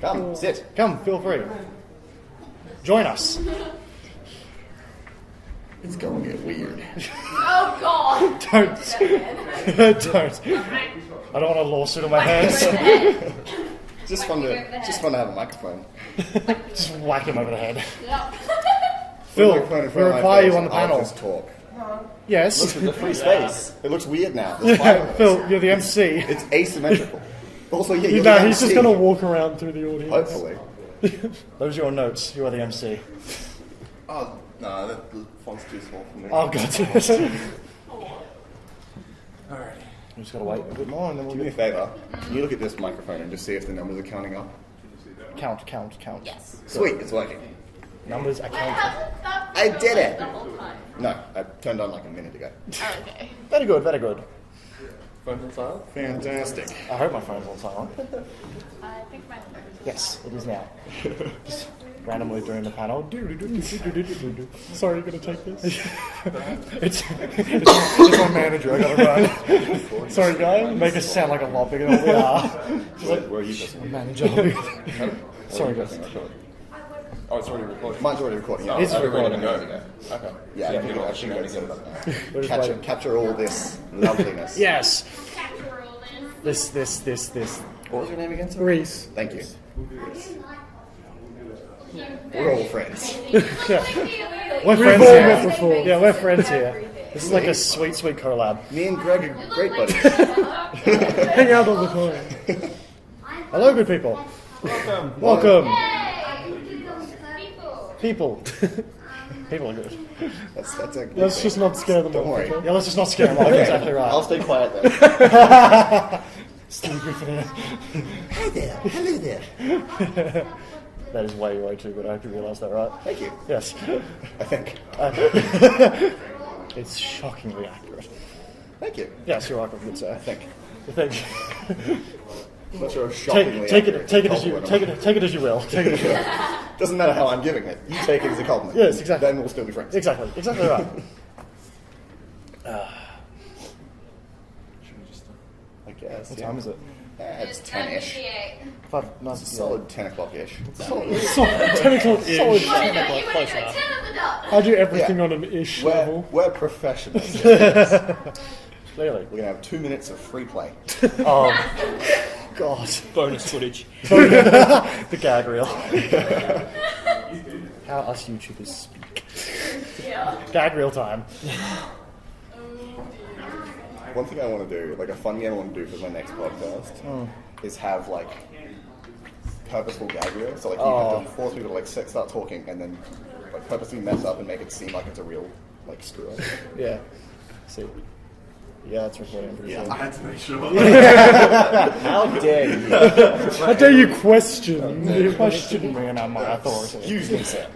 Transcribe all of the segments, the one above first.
Come, sit. Come, feel free. Join us. It's going to get weird. Oh God! Don't. Don't. I don't want a lawsuit on my hands. It's just fun to have a microphone. Just whack him over the head. Yep. Phil, Microphone in we front of my require you face, on the I'll panel. just talk. Yes. Look at the free space. It looks weird now. There's five of us. Phil, you're the MC. It's asymmetrical. Also, yeah, you're No, the he's just MC. going to walk around through the audience. Hopefully. Those are your notes. You are the MC. Oh, no, the font's too small for me. Oh, God. Alright. We just got to wait a bit more and then we'll Do me a favour. Can you look at this microphone and just see if the numbers are counting up? count. Yes. Sweet, it's working. Numbers are Wait, counting. hasn't that I been did it. the whole time? No, I turned on like a minute ago. Oh, okay. Very good, very good. Phone's on silent? Fantastic. I hope my phone's on silent. I think my Yes, it is now. Just randomly during the panel. Sorry, you're going to take this? It's my manager, I gotta run. Sorry, guys. Make us sound like a lot bigger than we are. Where are you guys? Manager. Sorry, guys. Oh, it's already recording. Mine's already recording. Yeah. It's I recording. recorded a minute ago. Okay. Yeah, So I you think can I should go actually to go set to it that. up We're now. just waiting. Capture all this loveliness. Yes. capture all This. What was your name again? Sorry? Reese. Thank you. We're all friends. We're We've friends all here. met before. Yeah, we're friends here. This is like a sweet collab. Me and Greg are great buddies. Hang out all the time. Hello, good people. Welcome. People. People are good. That's a good Let's thing. just not scare them Don't off. worry. okay? Yeah, let's just not scare them off. Exactly I'll right. stay quiet then. Still good for now. Hi there. Hello there. That is way too good. I hope you realise that, right? Thank you. Yes. I think. It's shockingly accurate. Thank you. Yes, you're welcome, good sir. I think. Thank I'm not sure. Shockingly. take it as you compliment. take it as you will. Take it as you will. Doesn't matter how I'm giving it. You take it as a compliment. Yes, exactly. Then we'll still be friends. Exactly right. I guess. What yeah. time is it? It's 10-ish. 5, 9, Solid 10 o'clock-ish. 10 o'clock-ish. Solid You 10 were o'clock, close even enough. 10 of the dot. I do everything Yeah. on an ish We're, level. we're professionals. Clearly. We're going to have 2 minutes of free play. Oh, God. Bonus footage. The gag reel. How us YouTubers speak. Yeah. Gag reel time. One thing I want to do, like a fun game I want to do for my next podcast, is have like purposeful gag reels. So like you have to force people to like start talking and then like purposely mess up and make it seem like it's a real like screw up. Yeah. See. Yeah, it's recording. I'm pretty sure. I had to make sure. How dare you? How dare you question? You question me and my authority. Excuse me, sir.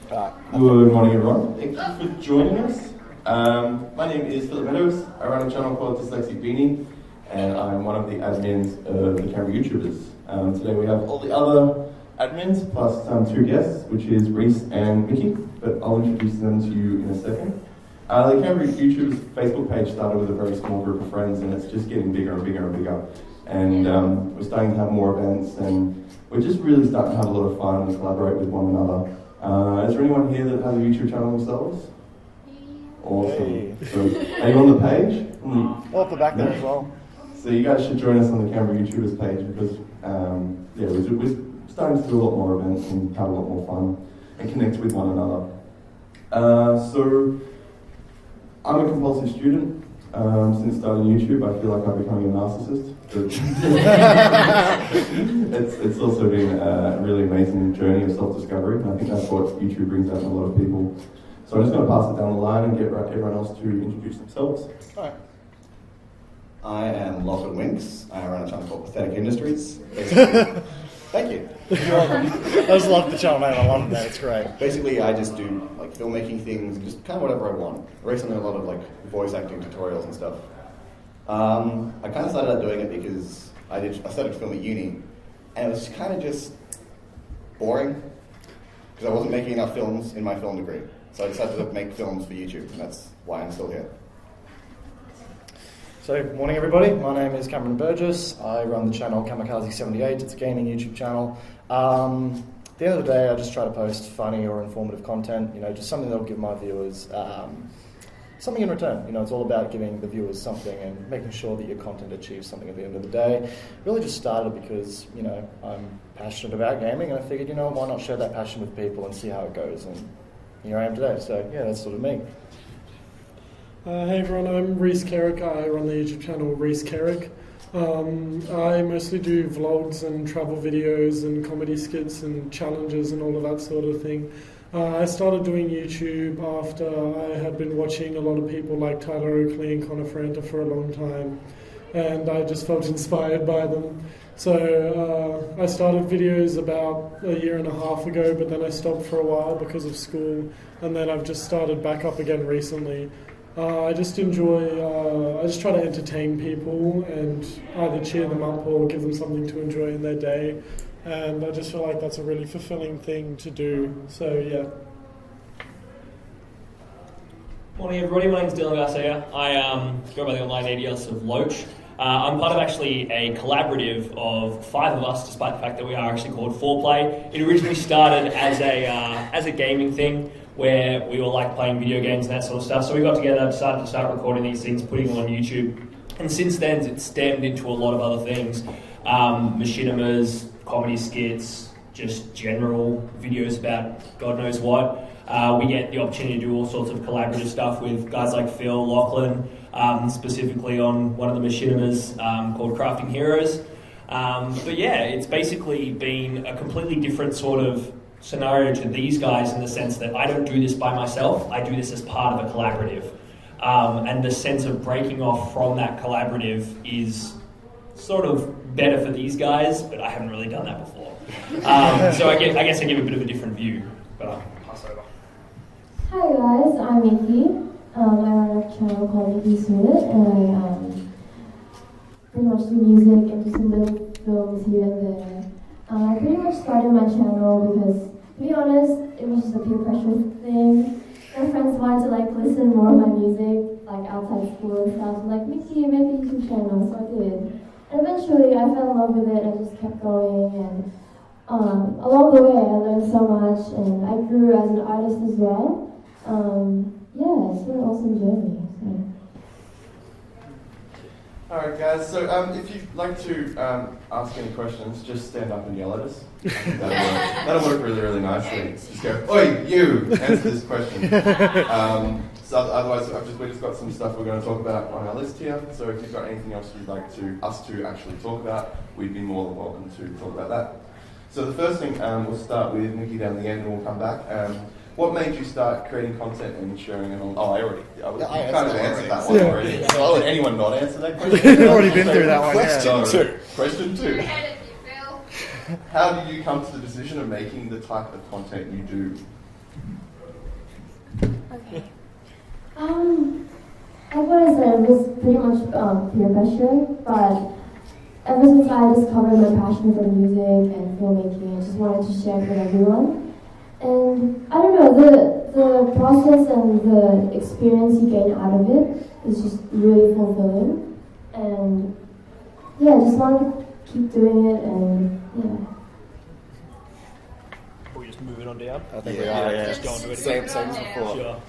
Good morning, everyone. Thank you for joining us. My name is Philip Meadows. I run a channel called Dyslexic Beanie, and I'm one of the admins of the Canberra YouTubers. Today we have all the other admins plus 2 guests, which is Reese and Mickey, but I'll introduce them to you in a second. The Canberra YouTubers Facebook page started with a very small group of friends, and it's just getting bigger and bigger and bigger. And we're starting to have more events, and we're just really starting to have a lot of fun and collaborate with one another. Is there anyone here that has a YouTube channel themselves? Awesome. Hey. So, are you on the page? Oh, up the back there as well. So you guys should join us on the Canberra YouTubers page because we're starting to do a lot more events and have a lot more fun and connect with one another. So I'm a compulsive student. Since starting YouTube, I feel like I'm becoming a narcissist. It's also been a really amazing journey of self-discovery, and I think that's what YouTube brings out in a lot of people. So I'm just going to pass it down the line and get everyone else to introduce themselves. Alright. I am Lachlan Winks. I run a channel called Pathetic Industries. Basically, thank you. You're welcome. I just love the channel name. I love that. It's great. Basically, I just do like filmmaking things, just kind of whatever I want. Recently, a lot of like voice acting tutorials and stuff. I kind of started out doing it because I started film at uni, and it was kind of just boring because I wasn't making enough films in my film degree. So I decided to make films for YouTube, and that's why I'm still here. So, morning everybody, my name is Cameron Burgess. I run the channel Kamikaze78, it's a gaming YouTube channel. At the end of the day, I just try to post funny or informative content, just something that'll give my viewers something in return. It's all about giving the viewers something and making sure that your content achieves something at the end of the day. Really just started because, I'm passionate about gaming, and I figured, why not share that passion with people and see how it goes, and here I am today. So, yeah, that's sort of me. Hey everyone, I'm Reese Kerrick. I run the YouTube channel Reese Kerrick. I mostly do vlogs and travel videos and comedy skits and challenges and all of that sort of thing. I started doing YouTube after I had been watching a lot of people like Tyler Oakley and Connor Franta for a long time, and I just felt inspired by them. So I started videos about a year and a half ago, but then I stopped for a while because of school, and then I've just started back up again recently. I just enjoy, I just try to entertain people and either cheer them up or give them something to enjoy in their day. And I just feel like that's a really fulfilling thing to do. So, yeah. Morning everybody, my name's Dylan Garcia. I go by the online alias of Loach. I'm part of actually a collaborative of 5 of us, despite the fact that we are actually called 4Play. It originally started as a gaming thing, where we all like playing video games and that sort of stuff. So we got together, decided to start recording these things, putting them on YouTube. And since then, it's stemmed into a lot of other things. Machinimas, comedy skits, just general videos about God knows what. We get the opportunity to do all sorts of collaborative stuff with guys like Phil, Lachlan, specifically on one of the Machinimas called Crafting Heroes. But yeah, it's basically been a completely different sort of scenario to these guys in the sense that I don't do this by myself, I do this as part of a collaborative. And the sense of breaking off from that collaborative is sort of better for these guys, but I haven't really done that before. So I guess I give a bit of a different view, but I'll pass over. Hi guys, I'm Nikki. I run a channel called Nikki's Smooth, and I pretty much do music and do some little films here and there. I pretty much started my channel because, to be honest, it was just a peer pressure thing. My friends wanted to listen more of my music, outside school and stuff. So Nikki, make a YouTube channel, so I did. And eventually I fell in love with it and just kept going, and along the way I learned so much and I grew as an artist as well. Yeah, it's been an awesome journey. So. Alright guys, so if you'd like to ask any questions, just stand up and yell at us. That'll work really, really nicely. Just go, oi, you! Answer this question. So otherwise, we just got some stuff we're going to talk about on our list here. So if you've got anything else you'd like us to actually talk about, we'd be more than welcome to talk about that. So the first thing, we'll start with Nikki down the end and we'll come back. What made you start creating content and sharing it on? Oh, I kind of answered that one already. So I'll let anyone not answer that question. We've already been through that one. Question two. You're ahead of me, Phil. How did you come to the decision of making the type of content you do? Okay. Like what I said, it was pretty much peer pressure, but ever since I discovered my passion for music and filmmaking, I just wanted to share it with everyone. And I don't know, the process and the experience you gain out of it is just really fulfilling. And yeah, I just want to keep doing it, and yeah. Are we just moving on down? I think we are, yeah. Just going to it. Same as before. Sure.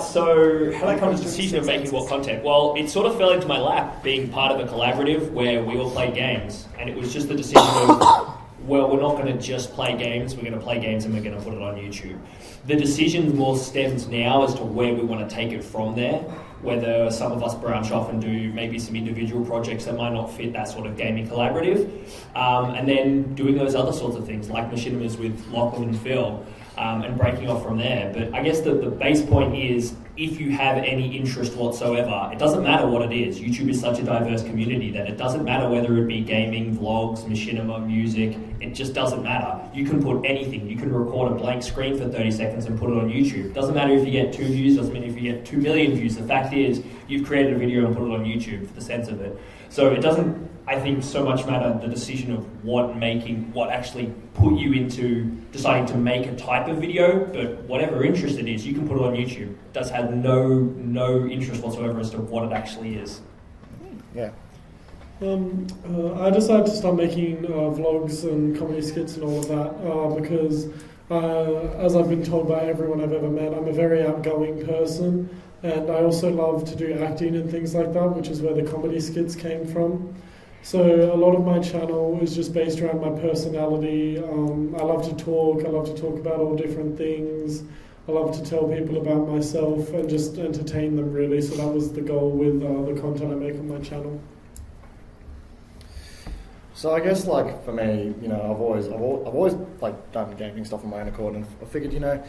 So how did I come to the decision of making what content? Well, it sort of fell into my lap being part of a collaborative where we all played games, and it was just the decision of, well, we're not going to just play games, we're going to play games and we're going to put it on YouTube. The decision more stems now as to where we want to take it from there, whether some of us branch off and do maybe some individual projects that might not fit that sort of gaming collaborative, and then doing those other sorts of things like Machinimas with Lachlan and Phil, and breaking off from there. But I guess the base point is, if you have any interest whatsoever, it doesn't matter what it is. YouTube is such a diverse community that it doesn't matter whether it be gaming, vlogs, machinima, music, it just doesn't matter. You can put anything. You can record a blank screen for 30 seconds and put it on YouTube. Doesn't matter if you get 2 views, doesn't matter if you get 2 million views. The fact is, you've created a video and put it on YouTube for the sense of it. So it doesn't, I think, so much matter the decision of what actually put you into deciding to make a type of video, but whatever interest it is, you can put it on YouTube. It does have no interest whatsoever as to what it actually is. Yeah. I decided to start making vlogs and comedy skits and all of that because, as I've been told by everyone I've ever met, I'm a very outgoing person, and I also love to do acting and things like that, which is where the comedy skits came from. So a lot of my channel is just based around my personality. I love to talk. I love to talk about all different things. I love to tell people about myself and just entertain them, really. So that was the goal with the content I make on my channel. So I guess, like, for me, you know, I've always like done gaming stuff on my own accord, and I figured, you know,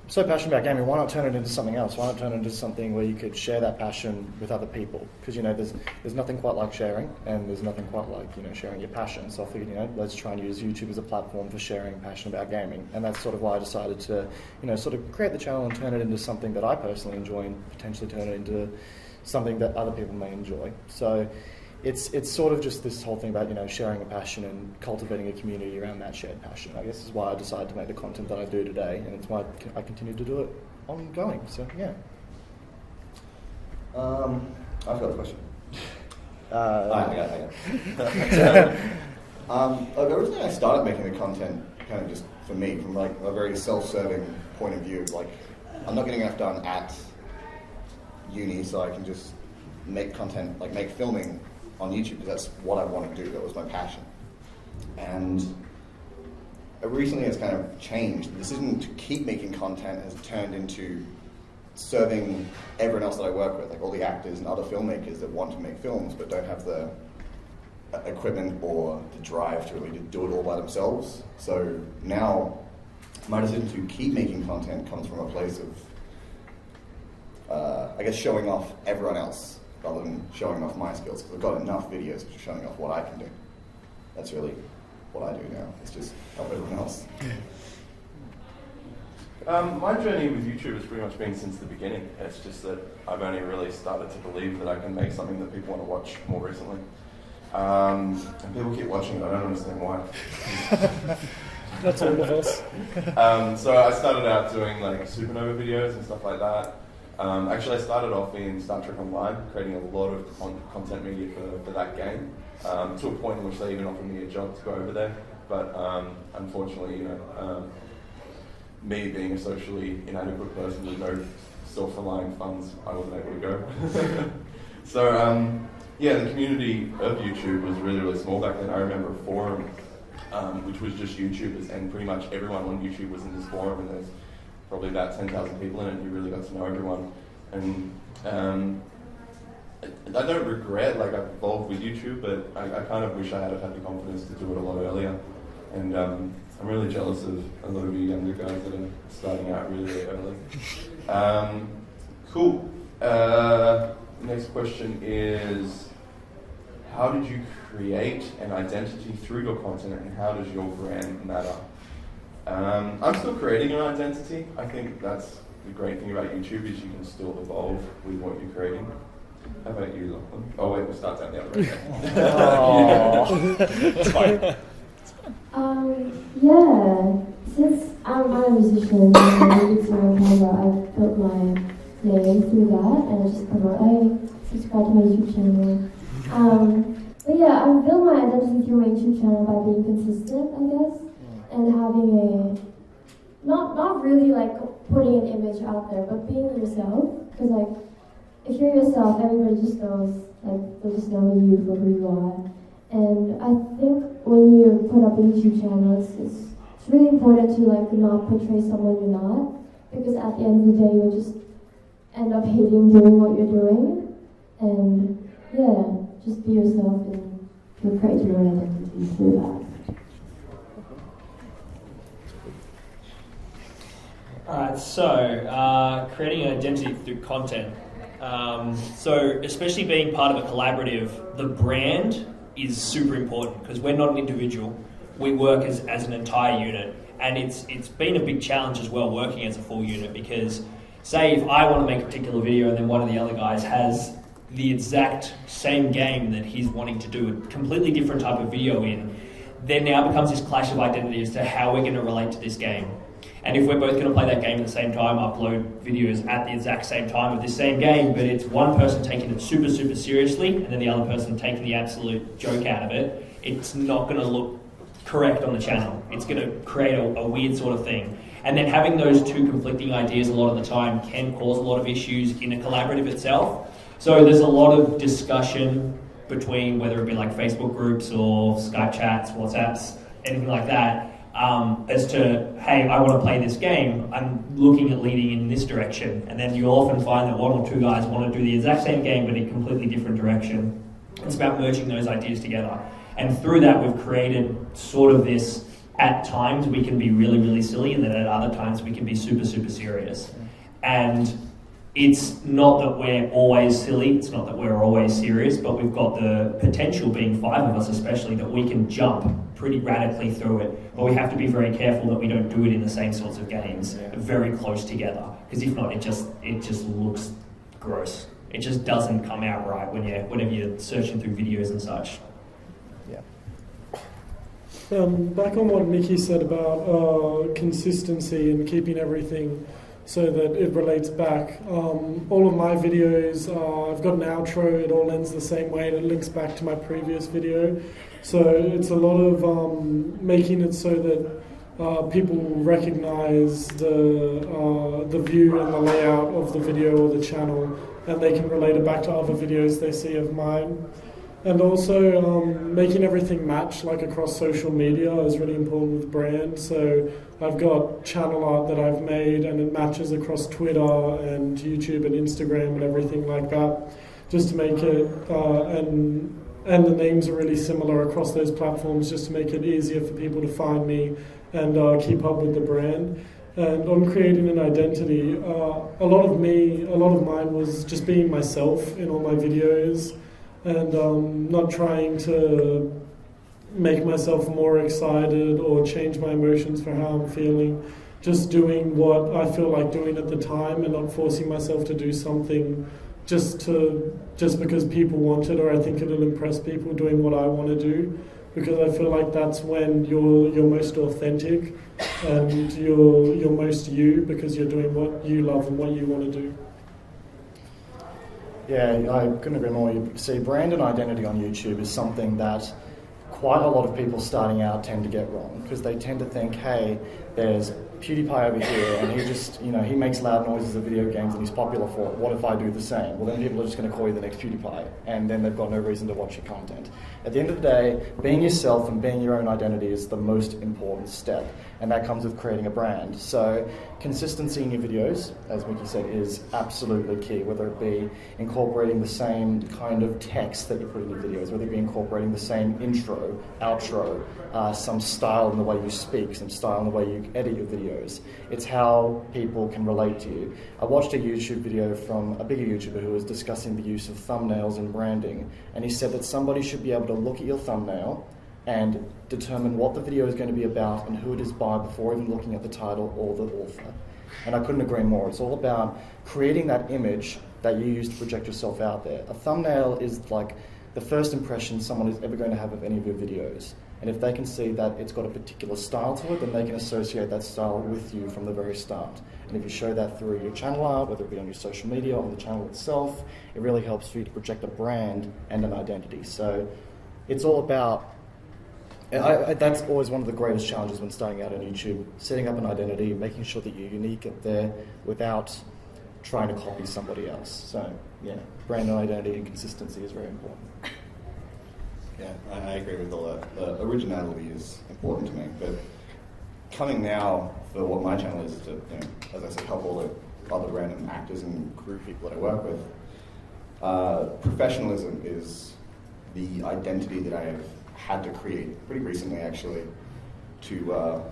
I'm so passionate about gaming, why not turn it into something else? Why not turn it into something where you could share that passion with other people? Because, you know, there's nothing quite like sharing, and there's nothing quite like, you know, sharing your passion. So I figured, you know, let's try and use YouTube as a platform for sharing passion about gaming. And that's sort of why I decided to, you know, sort of create the channel and turn it into something that I personally enjoy, and potentially turn it into something that other people may enjoy. So it's sort of just this whole thing about, you know, sharing a passion and cultivating a community around that shared passion. I guess is why I decided to make the content that I do today, and it's why I continue to do it ongoing. So yeah. I've got a question. I got it. Originally I started making the content kind of just for me, from like a very self-serving point of view. Like, I'm not getting enough done at uni, so I can just make content, like make filming on YouTube, because that's what I want to do. That was my passion. And recently it's kind of changed. The decision to keep making content has turned into serving everyone else that I work with, like all the actors and other filmmakers that want to make films but don't have the equipment or the drive to really do it all by themselves. So now my decision to keep making content comes from a place of, I guess, showing off everyone else rather than showing off my skills, because I've got enough videos for showing off what I can do. That's really what I do now. It's just help everyone else. My journey with YouTube has pretty much been since the beginning. It's just that I've only really started to believe that I can make something that people want to watch more recently. And people keep watching it, I don't understand why. That's all of us. So I started out doing like supernova videos and stuff like that. Actually, I started off in Star Trek Online, creating a lot of content media for that game, to a point in which they even offered me a job to go over there. But unfortunately, you know, me being a socially inadequate person with no self-reliant funds, I wasn't able to go. So yeah, the community of YouTube was really, really small back then. I remember a forum, which was just YouTubers, and pretty much everyone on YouTube was in this forum, and there's probably about 10,000 people in it, and you really got to know everyone. And I don't regret, like, I've evolved with YouTube, but I kind of wish I had had the confidence to do it a lot earlier. And I'm really jealous of a lot of you younger guys that are starting out really, really early. Cool. Next question is, how did you create an identity through your content, and how does your brand matter? I'm still creating an identity. I think that's the great thing about YouTube, is you can still evolve with what you're creating. How about you, Lachlan? Oh wait, we'll start down the other way. It's fine. Yeah, since I'm a musician and I live here in Canberra, I've built my name through that, and I just promote. I subscribe to my YouTube channel. But yeah, I've built my identity through my YouTube channel by being consistent, I guess, and having not really like putting an image out there, but being yourself. Because like, if you're yourself, everybody just knows, like, they'll just know you for who you are. And I think when you put up a YouTube channel, it's really important to like not portray someone you're not, because at the end of the day, you'll just end up hating doing what you're doing. And yeah, just be yourself, and you'll create your own identity through that. Alright, so creating an identity through content. So especially being part of a collaborative, the brand is super important, because we're not an individual. We work as an entire unit, and it's been a big challenge as well working as a full unit, because say if I want to make a particular video and then one of the other guys has the exact same game that he's wanting to do a completely different type of video in, there now becomes this clash of identity as to how we're going to relate to this game. And if we're both going to play that game at the same time, upload videos at the exact same time of this same game, but it's one person taking it super, super seriously and then the other person taking the absolute joke out of it, it's not going to look correct on the channel. It's going to create a weird sort of thing. And then having those two conflicting ideas a lot of the time can cause a lot of issues in a collaborative itself. So there's a lot of discussion between whether it be like Facebook groups or Skype chats, WhatsApps, anything like that, as to, hey, I want to play this game, I'm looking at leading in this direction. And then you'll often find that one or two guys want to do the exact same game but in a completely different direction. It's about merging those ideas together. And through that we've created sort of this, at times we can be really, really silly, and then at other times we can be super, super serious. And it's not that we're always silly, it's not that we're always serious, but we've got the potential, being five of us especially, that we can jump pretty radically through it. But we have to be very careful that we don't do it in the same sorts of games, very close together. Because if not, it just looks gross. It just doesn't come out right whenever you're searching through videos and such. Back on what Mickey said about consistency and keeping everything so that it relates back. All of my videos, I've got an outro, it all ends the same way and it links back to my previous video. So it's a lot of making it so that people recognize the view and the layout of the video or the channel, and they can relate it back to other videos they see of mine. And also making everything match, like across social media, is really important with brand. So I've got channel art that I've made and it matches across Twitter and YouTube and Instagram and everything like that, just to make it, and the names are really similar across those platforms, just to make it easier for people to find me and keep up with the brand. And on creating an identity, a lot of mine was just being myself in all my videos, and not trying to make myself more excited or change my emotions for how I'm feeling. Just doing what I feel like doing at the time and not forcing myself to do something just because people want it or I think it'll impress people, doing what I want to do. Because I feel like that's when you're most authentic and you're most you, because you're doing what you love and what you want to do. Yeah, I couldn't agree more. You see, brand and identity on YouTube is something that quite a lot of people starting out tend to get wrong, because they tend to think, hey, there's PewDiePie over here and he just, he makes loud noises of video games and he's popular for it. What if I do the same? Well, then people are just going to call you the next PewDiePie, and then they've got no reason to watch your content. At the end of the day, being yourself and being your own identity is the most important step, and that comes with creating a brand. So consistency in your videos, as Mickey said, is absolutely key, whether it be incorporating the same kind of text that you put in your videos, whether it be incorporating the same intro, outro, some style in the way you speak, some style in the way you edit your videos. It's how people can relate to you. I watched a YouTube video from a bigger YouTuber who was discussing the use of thumbnails in branding, and he said that somebody should be able to look at your thumbnail and determine what the video is going to be about and who it is by before even looking at the title or the author. And I couldn't agree more. It's all about creating that image that you use to project yourself out there. A thumbnail is like the first impression someone is ever going to have of any of your videos. And if they can see that it's got a particular style to it, then they can associate that style with you from the very start. And if you show that through your channel art, whether it be on your social media or on the channel itself, it really helps for you to project a brand and an identity. So it's all about, that's always one of the greatest challenges when starting out on YouTube, setting up an identity, making sure that you're unique up there without trying to copy somebody else. So yeah, brand and identity and consistency is very important. Yeah, I agree with all that. The originality is important to me, but coming now for what my channel is to, as I said, help all the other random actors and crew people that I work with. Professionalism is the identity that I have had to create pretty recently, actually, to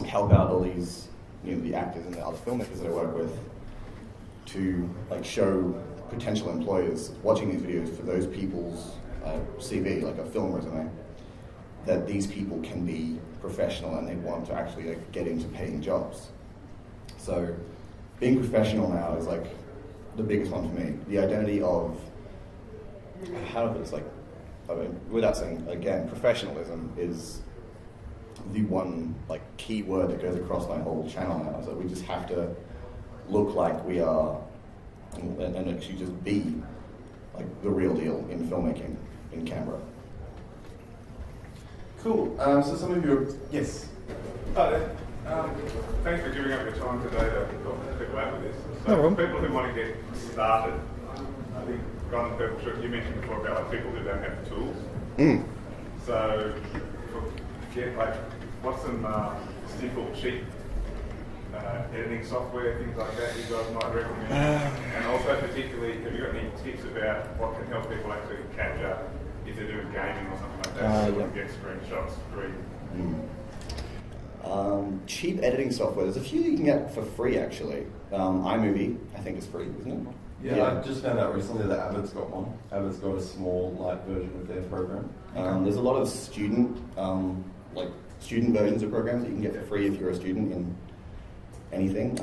help out all these, the actors and the other filmmakers that I work with, to show potential employers watching these videos for those people's CV, like a film resume, that these people can be professional and they want to actually get into paying jobs. So being professional now is the biggest one for me. The identity of how it's like, I mean, without saying again, professionalism is the one like key word that goes across my whole channel now. So we just have to look like we are, and actually just be like the real deal in filmmaking in Canberra. Cool. So some of your yes. Thanks for giving up your time today to talk to people out with this. So No problem. people who want to get started, I think Ron and Purple Shirt, you mentioned before about like people who don't have the tools. So what's some simple, cheap editing software, things like that you guys might recommend? And also particularly, have you got any tips about what can help people actually capture if they're doing gaming or something like that, so get screenshots free? Cheap editing software. There's a few you can get for free actually. iMovie, I think, is free, isn't it? Yeah, I just found out recently that Avid's got one. Avid's got a small, light version of their program. There's a lot of student versions of programs that you can get for free if you're a student in anything.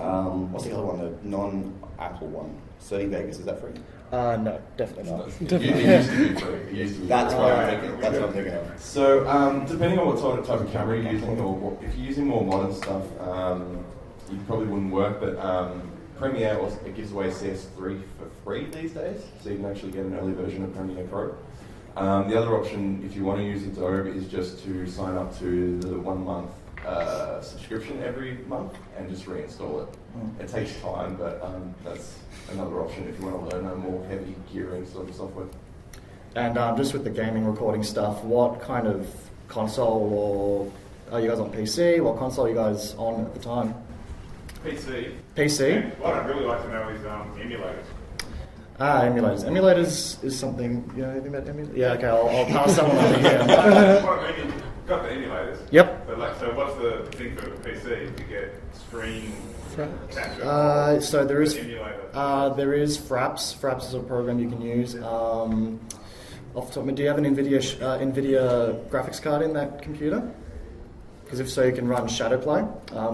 What's the other one? The non-Apple one. Surly Vegas, is that free? No, definitely not. It used to be free. It used to be That's free. what I'm thinking. That's what I'm thinking of. So, depending on what sort of type of camera you're using, or if you're using more modern stuff, you probably wouldn't work. But Premiere it gives away CS3 for free these days, so you can actually get an early version of Premiere Pro. The other option, if you want to use Adobe, is just to sign up to the 1 month subscription every month and just reinstall it. It takes time, but that's another option if you want to learn a more heavy gearing sort of software. And just with the gaming recording stuff, what kind of console, or are you guys on PC? What console are you guys on at the time? PC. PC? And what I'd really like to know is emulators. Emulators. Emulators is something, you know anything about emulators? Yeah, okay, I'll pass someone over here. Got the emulators. Yep. But so what's the thing for the PC to get screen capture? So there is emulator. Fraps. Fraps is a program you can use. Off the top of my, do you have an NVIDIA graphics card in that computer? Because if so, you can run Shadowplay,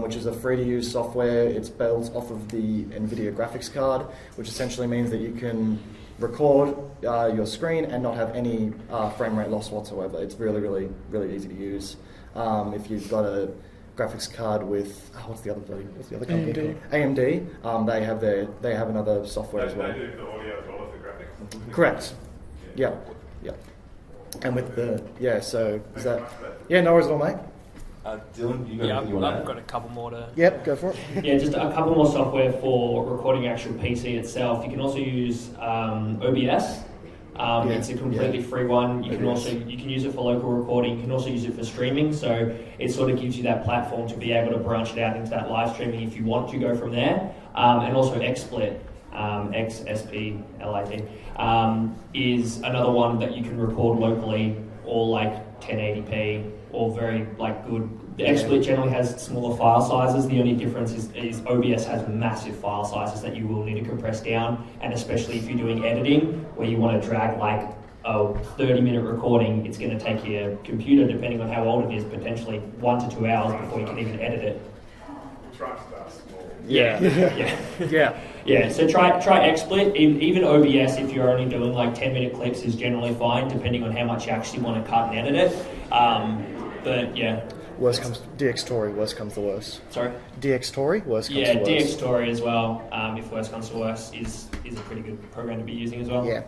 which is a free-to-use software. It's built off of the NVIDIA graphics card, which essentially means that you can record your screen and not have any frame rate loss whatsoever. It's really, really, really easy to use. If you've got a graphics card with what's the other company? AMD. They have another software as well. They do the audio as well as the graphics. Correct. Yeah. And with the so is that no worries at all, mate. Dylan, you got anything you want to add? I've got a couple more to... Yep, go for it. Yeah, just a couple more software for recording actual PC itself. You can also use OBS. It's a completely free one. You can use it for local recording. You can also use it for streaming. So it sort of gives you that platform to be able to branch it out into that live streaming if you want to go from there. And also XSplit, XSPLIT, is another one that you can record locally, or like 1080p, or very good. The XSplit generally has smaller file sizes. The only difference is OBS has massive file sizes that you will need to compress down, and especially if you're doing editing where you want to drag like a 30-minute recording, it's going to take your computer, depending on how old it is, potentially 1 to 2 hours before you can even edit it. Try and start small. Yeah. So try XSplit. Even OBS, if you're only doing like 10-minute clips, is generally fine, depending on how much you actually want to cut and edit it. But yeah. Worst comes DxTory. Worst comes the worst. Sorry. DxTory. Worst comes the worst. Yeah, DxTory as well. If worst comes to worst, is a pretty good program to be using as well. Yeah.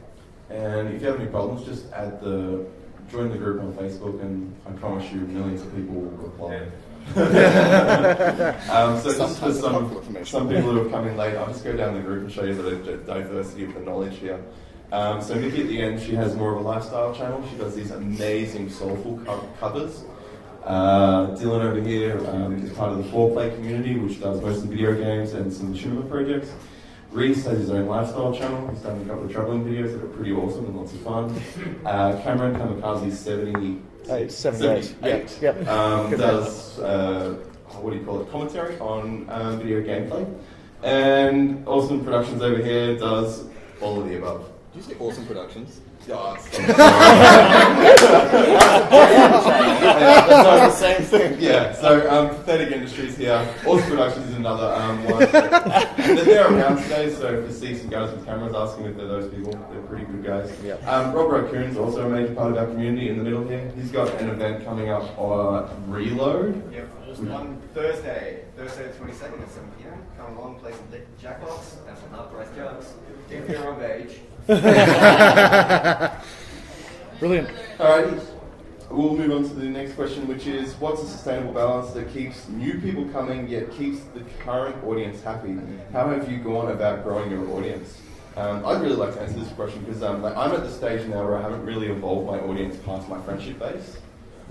And if you have any problems, just join the group on Facebook, and I promise you, millions of people will reply. So just for some people who have come in late, I'll just go down the group and show you the diversity of the knowledge here. So Nikki at the end, she has more of a lifestyle channel. She does these amazing soulful covers. Dylan over here is part of the 4Play community, which does mostly video games and some cinema projects. Reese has his own lifestyle channel. He's done a couple of traveling videos that are pretty awesome and lots of fun. Cameron Kamikaze 78 Yep. Does commentary on video gameplay. And Awesome Productions over here does all of the above. Did you say Awesome Productions? Yeah, That's the same thing. Yeah, so Pathetic Industries here. Orcs Productions is another one. They're around today, so if you see some guys with cameras asking if they're those people, they're pretty good guys. Yep. Rob Raccoon's also a major part of our community in the middle here. He's got an event coming up on Reload. Yep, just on Thursday the 22nd at 7 p.m. Come along, play some jackbox, have some half-price jokes, if you're of age. Brilliant. Alright, we'll move on to the next question, which is, what's a sustainable balance that keeps new people coming yet keeps the current audience happy? How have you gone about growing your audience? I'd really like to answer this question because I'm at the stage now where I haven't really evolved my audience past my friendship base.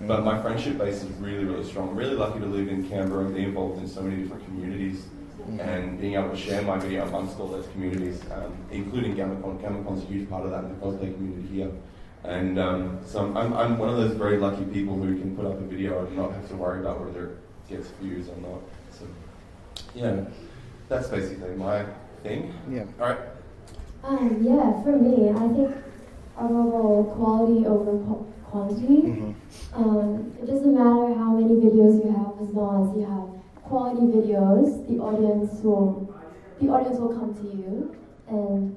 But my friendship base is really, really strong. I'm really lucky to live in Canberra and be involved in so many different communities and being able to share my video amongst all those communities, including GammaCon. GammaCon's a huge part of that in the cosplay community here. And so I'm one of those very lucky people who can put up a video and not have to worry about whether it gets views or not. So, yeah, that's basically my thing. Yeah. All right. Yeah, for me, I think overall quality over quantity. It doesn't matter how many videos you have, as long as you have quality videos, the audience will come to you. And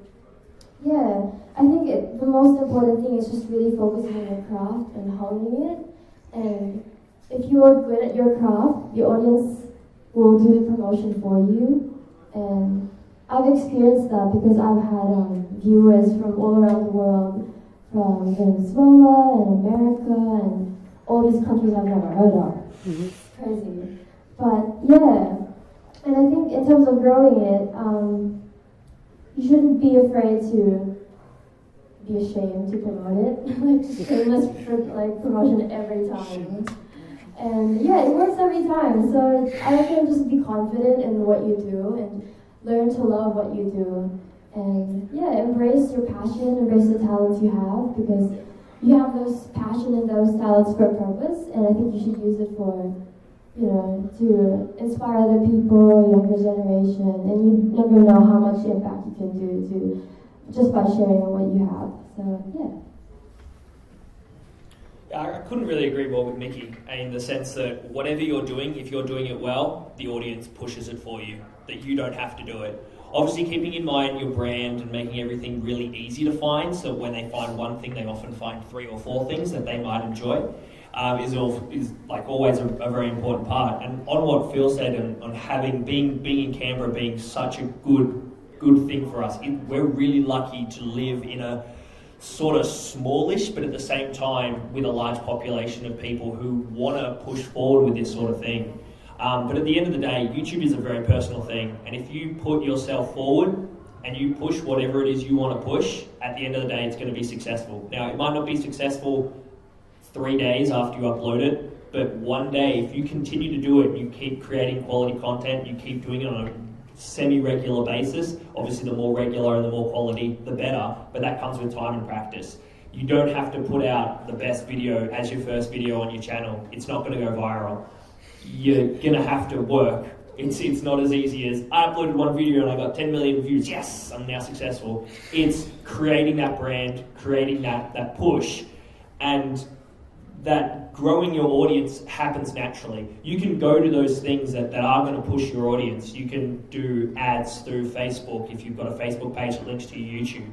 yeah, I think the most important thing is just really focusing on your craft and honing it. And if you are good at your craft, the audience will do the promotion for you. And I've experienced that because I've had viewers from all around the world, from Venezuela and America and all these countries I've never heard of. It's crazy. But yeah, and I think in terms of growing it, you shouldn't be afraid to be ashamed to promote it. Like shameless promotion every time. And yeah, it works every time. So I reckon just be confident in what you do and learn to love what you do. And yeah, embrace your passion, embrace the talents you have, because you have those passion and those talents for a purpose, and I think you should use it for, to inspire other people, younger generation, and you never know how much impact you can do just by sharing what you have. So yeah. I couldn't really agree more with Mickey in the sense that whatever you're doing, if you're doing it well, the audience pushes it for you, that you don't have to do it. Obviously keeping in mind your brand and making everything really easy to find, so when they find one thing, they often find 3 or 4 things that they might enjoy, is like always a very important part. And on what Phil said, and on being in Canberra being such a good thing for us, we're really lucky to live in a sort of smallish, but at the same time with a large population of people who want to push forward with this sort of thing. But at the end of the day, YouTube is a very personal thing, and if you put yourself forward and you push whatever it is you want to push, at the end of the day, it's going to be successful. Now, it might not be successful 3 days after you upload it, but one day, if you continue to do it, and you keep creating quality content, you keep doing it on a semi-regular basis, obviously the more regular and the more quality, the better, but that comes with time and practice. You don't have to put out the best video as your first video on your channel. It's not going to go viral. You're going to have to work. It's not as easy as, I uploaded one video and I got 10 million views, yes, I'm now successful. It's creating that brand, creating that push, and that growing your audience happens naturally. You can go to those things that are going to push your audience. You can do ads through Facebook if you've got a Facebook page that links to your YouTube.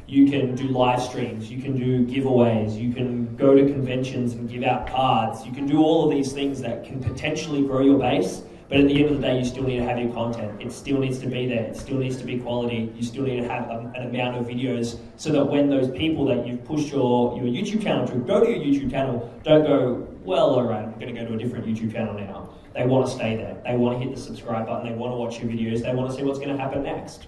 You can do live streams, you can do giveaways, you can go to conventions and give out cards. You can do all of these things that can potentially grow your base, but at the end of the day, you still need to have your content. It still needs to be there, it still needs to be quality. You still need to have an amount of videos so that when those people that you've pushed your YouTube channel to go to your YouTube channel don't go, well, all right, I'm going to go to a different YouTube channel now. They want to stay there. They want to hit the subscribe button. They want to watch your videos. They want to see what's going to happen next.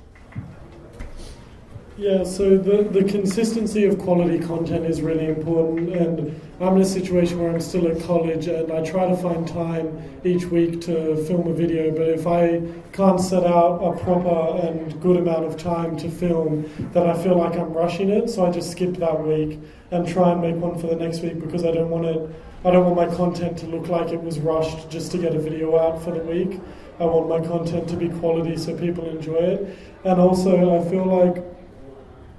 Yeah, so the consistency of quality content is really important, and I'm in a situation where I'm still at college and I try to find time each week to film a video, but if I can't set out a proper and good amount of time to film, then I feel like I'm rushing it, so I just skip that week and try and make one for the next week, because I don't want my content to look like it was rushed just to get a video out for the week. I want my content to be quality so people enjoy it. And also I feel like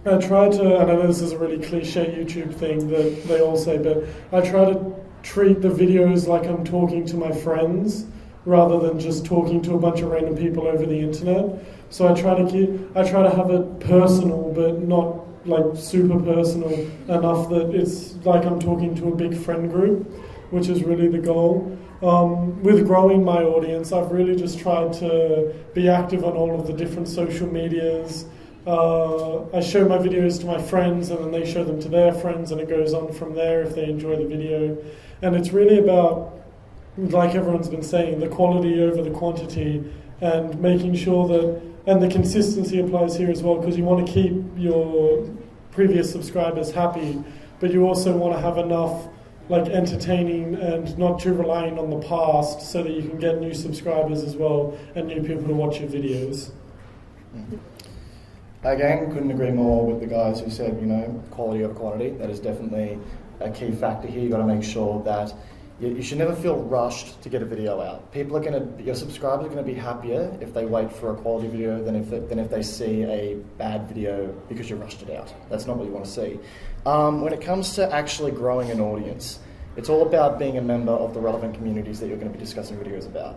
I try to, and I know this is a really cliche YouTube thing that they all say, but I try to treat the videos like I'm talking to my friends rather than just talking to a bunch of random people over the internet. So I try to have it personal, but not like super personal enough that it's like I'm talking to a big friend group, which is really the goal. With growing my audience, I've really just tried to be active on all of the different social medias. I show my videos to my friends and then they show them to their friends, and it goes on from there if they enjoy the video. And it's really about, like everyone's been saying, the quality over the quantity, and making sure that, and the consistency applies here as well, because you want to keep your previous subscribers happy, but you also want to have enough like entertaining and not too relying on the past, so that you can get new subscribers as well and new people to watch your videos. Again, couldn't agree more with the guys who said, quality over quantity. That is definitely a key factor here. You've got to make sure that you should never feel rushed to get a video out. Your subscribers are going to be happier if they wait for a quality video than if they see a bad video because you rushed it out. That's not what you want to see. When it comes to actually growing an audience, it's all about being a member of the relevant communities that you're going to be discussing videos about.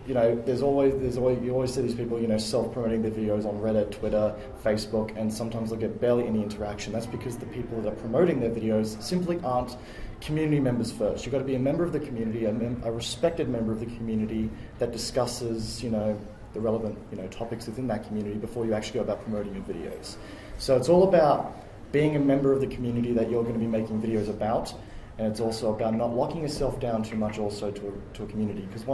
You always see these people, self-promoting their videos on Reddit, Twitter, Facebook, and sometimes they'll get barely any interaction. That's because the people that are promoting their videos simply aren't community members first. You've got to be a member of the community, a respected member of the community that discusses, the relevant, topics within that community before you actually go about promoting your videos. So it's all about being a member of the community that you're going to be making videos about, and it's also about not locking yourself down too much also to a community, because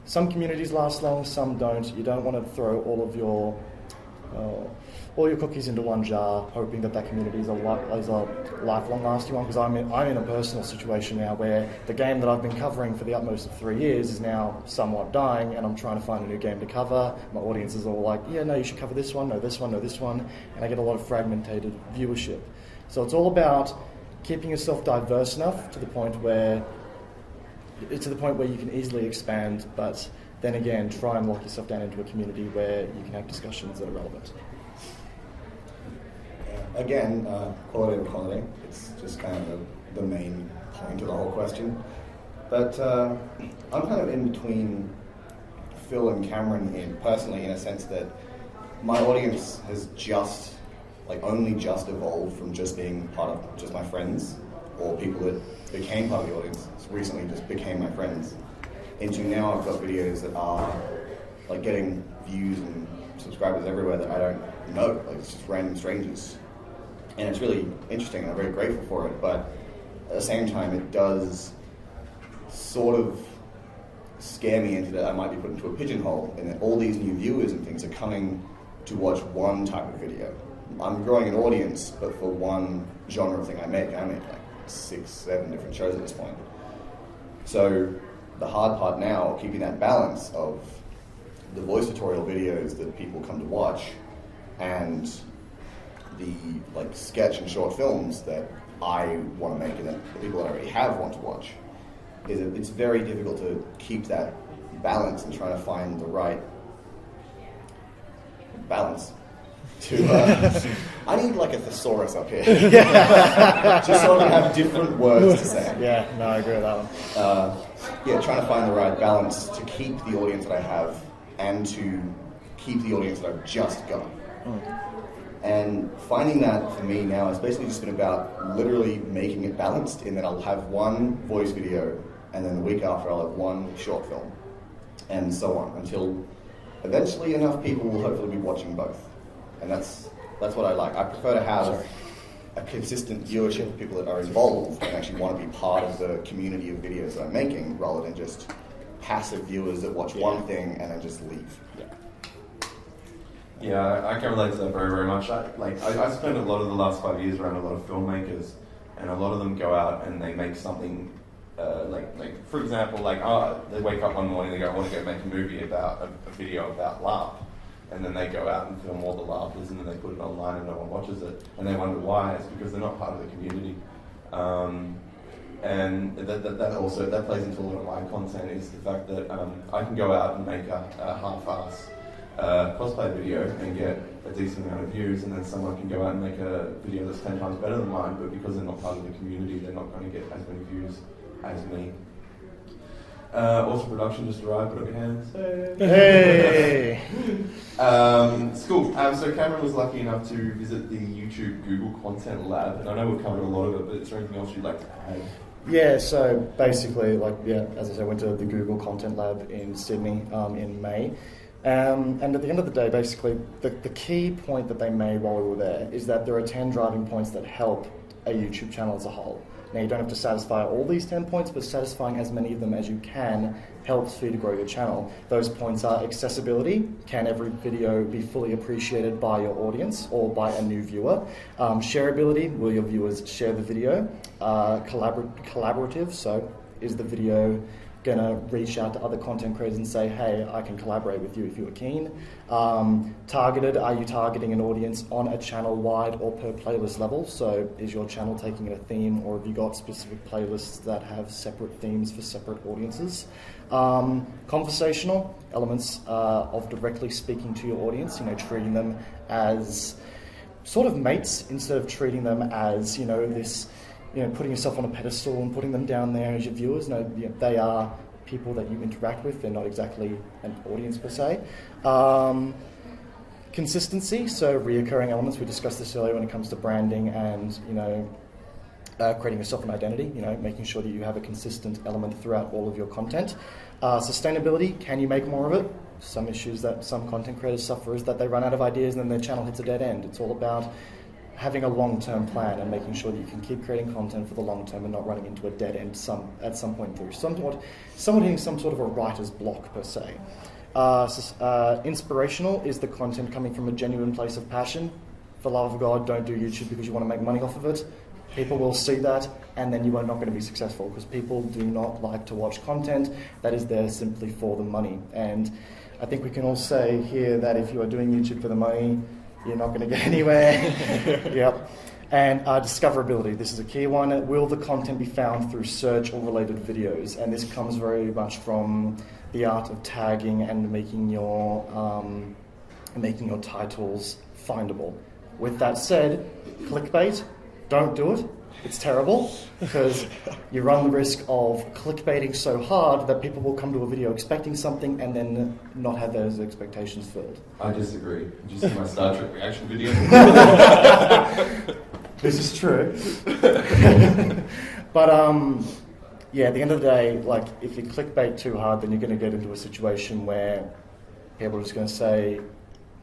some communities last long, some don't. You don't want to throw all your cookies into one jar, hoping that community is a lifelong lasting one. Because I'm in a personal situation now where the game that I've been covering for the utmost of 3 years is now somewhat dying, and I'm trying to find a new game to cover. My audience is all like, yeah, no, you should cover this one, no, this one, no, this one, and I get a lot of fragmented viewership. So it's all about keeping yourself diverse enough to the point where you can easily expand, but then again, try and lock yourself down into a community where you can have discussions that are relevant. Again, quality over quantity. It's just kind of the main point of the whole question. But I'm kind of in between Phil and Cameron personally, in a sense that my audience has only just evolved from just being part of just my friends, or people that became part of the audience, recently just became my friends, into now I've got videos that are like getting views and subscribers everywhere that I don't know, like it's just random strangers. And it's really interesting and I'm very grateful for it, but at the same time it does sort of scare me into that I might be put into a pigeonhole, and that all these new viewers and things are coming to watch one type of video. I'm growing an audience, but for one genre of thing I make like 6, 7 different shows at this point. So the hard part now, keeping that balance of the voice tutorial videos that people come to watch and the sketch and short films that I want to make and that the people that I already have want to watch, it's very difficult to keep that balance and trying to find the right balance. I need a thesaurus up here. Just so I can have different words to say. Yeah, no, I agree with that one. Trying to find the right balance to keep the audience that I have and to keep the audience that I've just got. And finding that for me now has basically just been about literally making it balanced, in that I'll have one voice video and then the week after I'll have one short film, and so on, until eventually enough people will hopefully be watching both. And that's what I like. I prefer to have a consistent viewership of people that are involved and actually want to be part of the community of videos that I'm making, rather than just passive viewers that watch one thing and then just leave. Yeah, I can relate to that very, very much. I spent a lot of the last 5 years around a lot of filmmakers, and a lot of them go out and they make something, for example, they wake up one morning and they go, I want to go make a movie about a video about LARP. And then they go out and film all the LARPers, and then they put it online and no one watches it. And they wonder why. It's because they're not part of the community. And that plays into a lot of my content, is the fact that I can go out and make a half-ass a cosplay video and get a decent amount of views, and then someone can go out and make a video that's 10 times better than mine, but because they're not part of the community, they're not going to get as many views as me. Also, production just arrived. Put up your hands. Hey! It's cool. So Cameron was lucky enough to visit the YouTube Google Content Lab, and I know we've covered a lot of it, but is there anything else you'd like to add? Yeah, so basically, as I said, I went to the Google Content Lab in Sydney in May. And at the end of the day, basically, the key point that they made while we were there is that there are 10 driving points that help a YouTube channel as a whole. Now, you don't have to satisfy all these 10 points, but satisfying as many of them as you can helps for you to grow your channel. Those points are accessibility. Can every video be fully appreciated by your audience or by a new viewer? Shareability. Will your viewers share the video? Collaborative. So is the video going to reach out to other content creators and say, hey, I can collaborate with you if you're keen. Targeted, are you targeting an audience on a channel-wide or per playlist level? So is your channel taking a theme, or have you got specific playlists that have separate themes for separate audiences? Conversational elements of directly speaking to your audience, treating them as sort of mates instead of treating them as, putting yourself on a pedestal and putting them down there as your viewers. No, they are people that you interact with. They're not exactly an audience per se. Consistency, so reoccurring elements. We discussed this earlier when it comes to branding and, creating yourself an identity, making sure that you have a consistent element throughout all of your content. Sustainability, can you make more of it? Some issues that some content creators suffer is that they run out of ideas and then their channel hits a dead end. It's all about having a long-term plan and making sure that you can keep creating content for the long term and not running into a dead end at some point through. Somewhat hitting some sort of a writer's block per se. Inspirational is the content coming from a genuine place of passion. For the love of God, don't do YouTube because you want to make money off of it. People will see that and then you are not going to be successful because people do not like to watch content that is there simply for the money. And I think we can all say here that if you are doing YouTube for the money, you're not going to get anywhere. Yep. And discoverability, this is a key one. Will the content be found through search or related videos? And this comes very much from the art of tagging and making your titles findable. With that said, clickbait, don't do it. It's terrible because you run the risk of clickbaiting so hard that people will come to a video expecting something and then not have those expectations filled. I disagree. Did you see my Star Trek reaction video? This is true. But at the end of the day, if you clickbait too hard, then you're going to get into a situation where people are just going to say,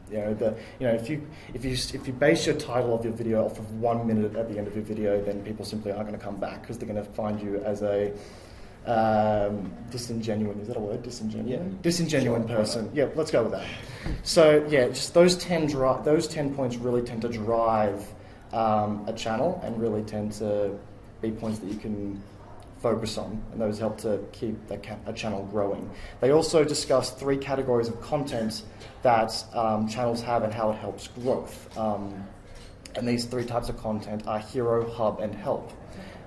if you base your title of your video off of 1 minute at the end of your video, then people simply aren't going to come back because they're going to find you as a disingenuine. Is that a word? Disingenuine. Yeah. Disingenuine person. Yeah, let's go with that. So just those 10 points really tend to drive a channel and really tend to be points that you can focus on, and those help to keep a channel growing. They also discuss 3 categories of content that channels have and how it helps growth. And these 3 types of content are hero, hub, and help.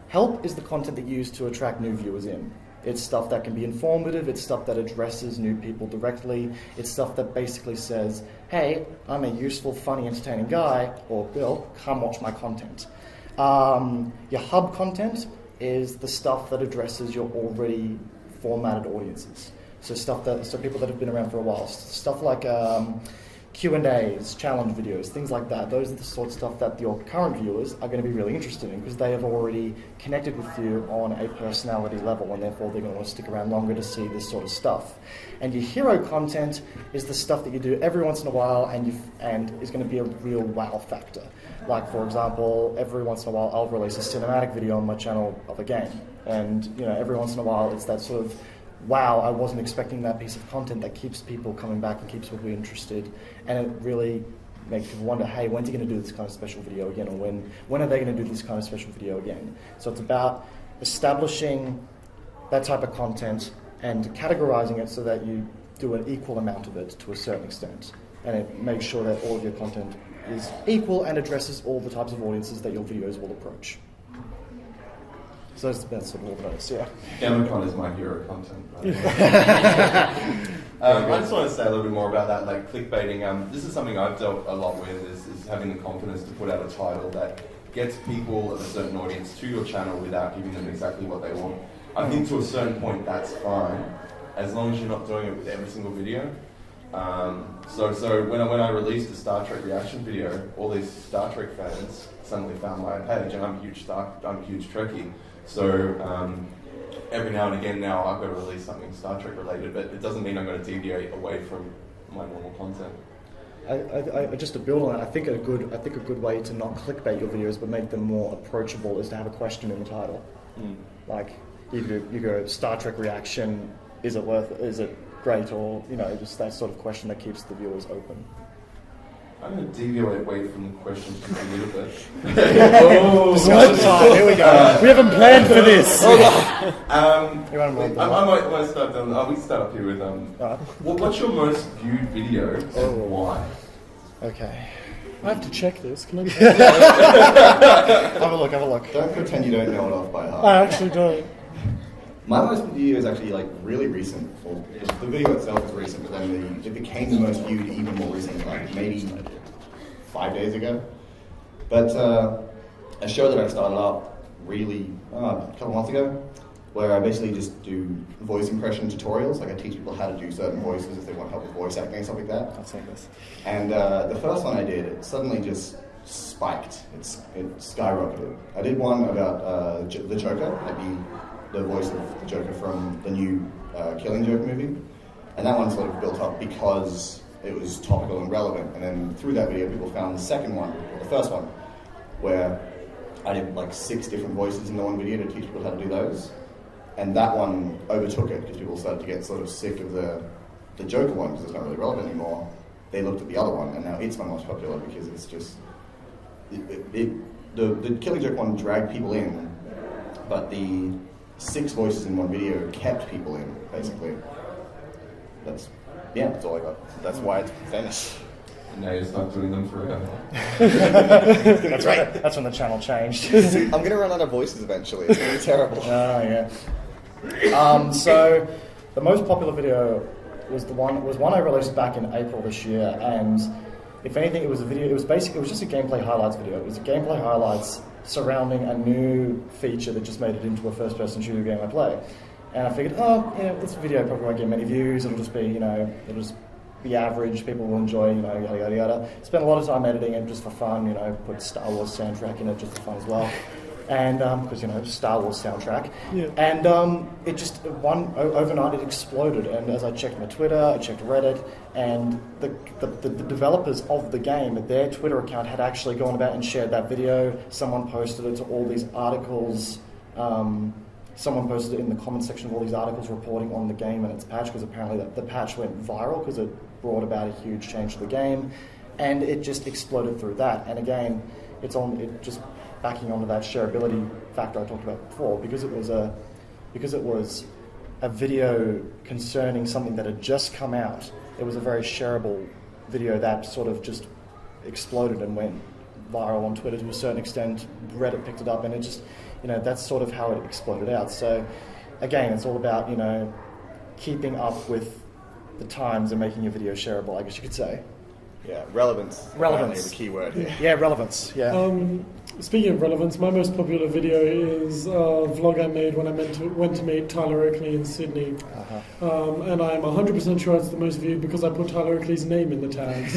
Help is the content that you use to attract new viewers in. It's stuff that can be informative, it's stuff that addresses new people directly, it's stuff that basically says, hey, I'm a useful, funny, entertaining guy, or Bill, come watch my content. Your hub content is the stuff that addresses your already formatted audiences. So people that have been around for a while, stuff like Q&As, challenge videos, things like that. Those are the sort of stuff that your current viewers are going to be really interested in because they have already connected with you on a personality level, and therefore they're going to want to stick around longer to see this sort of stuff. And your hero content is the stuff that you do every once in a while and is going to be a real wow factor. Like, for example, every once in a while I'll release a cinematic video on my channel of a game, and every once in a while it's that sort of wow, I wasn't expecting that piece of content that keeps people coming back and keeps people interested, and it really makes people wonder, hey, when's he going to do this kind of special video again, or when are they going to do this kind of special video again? So it's about establishing that type of content and categorizing it so that you do an equal amount of it to a certain extent, and it makes sure that all of your content is equal and addresses all the types of audiences that your videos will approach. So that's sort of all those, yeah. Gamacon is my hero content. I just want to say a little bit more about that, like clickbaiting. This is something I've dealt a lot with, is having the confidence to put out a title that gets people of a certain audience to your channel without giving them exactly what they want. I think to a certain point that's fine, as long as you're not doing it with every single video. So when I released the Star Trek reaction video, all these Star Trek fans suddenly found my page, and I'm a huge Trekkie. So every now and again now I've got to release something Star Trek related, but it doesn't mean I'm going to deviate away from my normal content. I just to build on that, I think a good way to not clickbait your videos but make them more approachable is to have a question in the title. Like you go Star Trek reaction, is it great, or just that sort of question that keeps the viewers open. I'm going to deviate away from the question just a little bit. Discussion time. Here we go. We haven't planned for this. I might start down. We can start up here with what's your most viewed video and why? Okay. I have to check this. Can I? Have a look. Don't pretend you don't know it off by heart. I actually don't. My most video is actually like really recent. Well, the video itself is recent, but then it became the most viewed even more recently, like maybe 5 days ago. But a show that I started up really a couple months ago, where I basically just do voice impression tutorials. Like I teach people how to do certain voices if they want help with voice acting and stuff like that. I'll take this. And the first one I did, it suddenly just spiked. It skyrocketed. I did one about the Joker, like the voice of the Joker from the new Killing Joke movie. And that one sort of built up because it was topical and relevant. And then through that video, people found the second one, or the first one, where I did like 6 different voices in the one video to teach people how to do those. And that one overtook it because people started to get sort of sick of the Joker one because it's not really relevant anymore. They looked at the other one, and now it's my most popular because it's just... The Killing Joke one dragged people in, but the 6 voices in one video kept people in, basically. That's all I got. That's why it's famous. And now you're stuck doing them forever. That's right. That's when the channel changed. I'm going to run out of voices eventually. It's going to be terrible. Oh, yeah. So the most popular video was one I released back in April this year, and if anything, it was just a gameplay highlights video. It was a gameplay highlights surrounding a new feature that just made it into a first-person shooter game I play. And I figured, this video probably won't get many views. It'll just be, it'll just be average. People will enjoy, yada yada yada. Spent a lot of time editing it just for fun. Put Star Wars soundtrack in it just for fun as well. And because Star Wars soundtrack. Yeah. And it just overnight it exploded. And as I checked my Twitter, I checked Reddit, and the developers of the game, their Twitter account had actually gone about and shared that video. Someone posted it to all these articles. Someone posted it in the comment section of all these articles reporting on the game and its patch, because apparently the patch went viral because it brought about a huge change to the game, and it just exploded through that. And again, it just backing onto that shareability factor I talked about before, because it was a video concerning something that had just come out. It was a very shareable video that sort of just exploded and went viral on Twitter to a certain extent. Reddit picked it up, and it just, that's sort of how it exploded out. So again, it's all about, keeping up with the times and making your video shareable, I guess you could say. Yeah, relevance. Relevance Is the key word here. Yeah, relevance. Yeah. Speaking of relevance, my most popular video is a vlog I made when I went to meet Tyler Oakley in Sydney. And I'm 100% sure it's the most viewed because I put Tyler Oakley's name in the tags.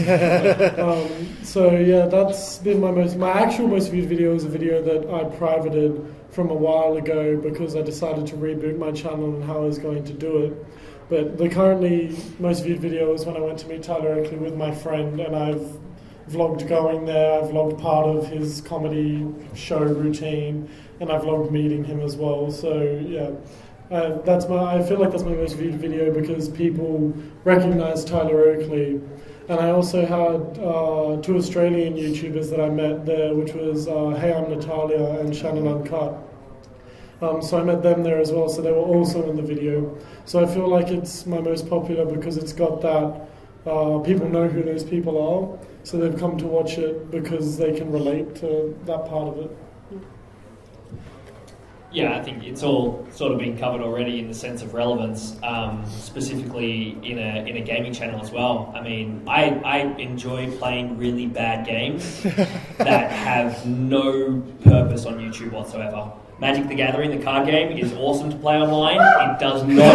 So yeah, that's been my actual most viewed video is a video that I privated from a while ago because I decided to reboot my channel and how I was going to do it. But the currently most viewed video is when I went to meet Tyler Oakley with my friend, and I've vlogged going there, I've vlogged part of his comedy show routine, and I've vlogged meeting him as well. So yeah, I feel like that's my most viewed video because people recognise Tyler Oakley. And I also had 2 Australian YouTubers that I met there, which was Hey I'm Natalia and Shannon Uncut. So I met them there as well, so they were also in the video. So I feel like it's my most popular because it's got that, people know who those people are, so they've come to watch it because they can relate to that part of it. Yeah, I think it's all sort of been covered already in the sense of relevance, specifically in a gaming channel as well. I mean, I enjoy playing really bad games that have no purpose on YouTube whatsoever. Magic the Gathering, the card game, is awesome to play online. It does not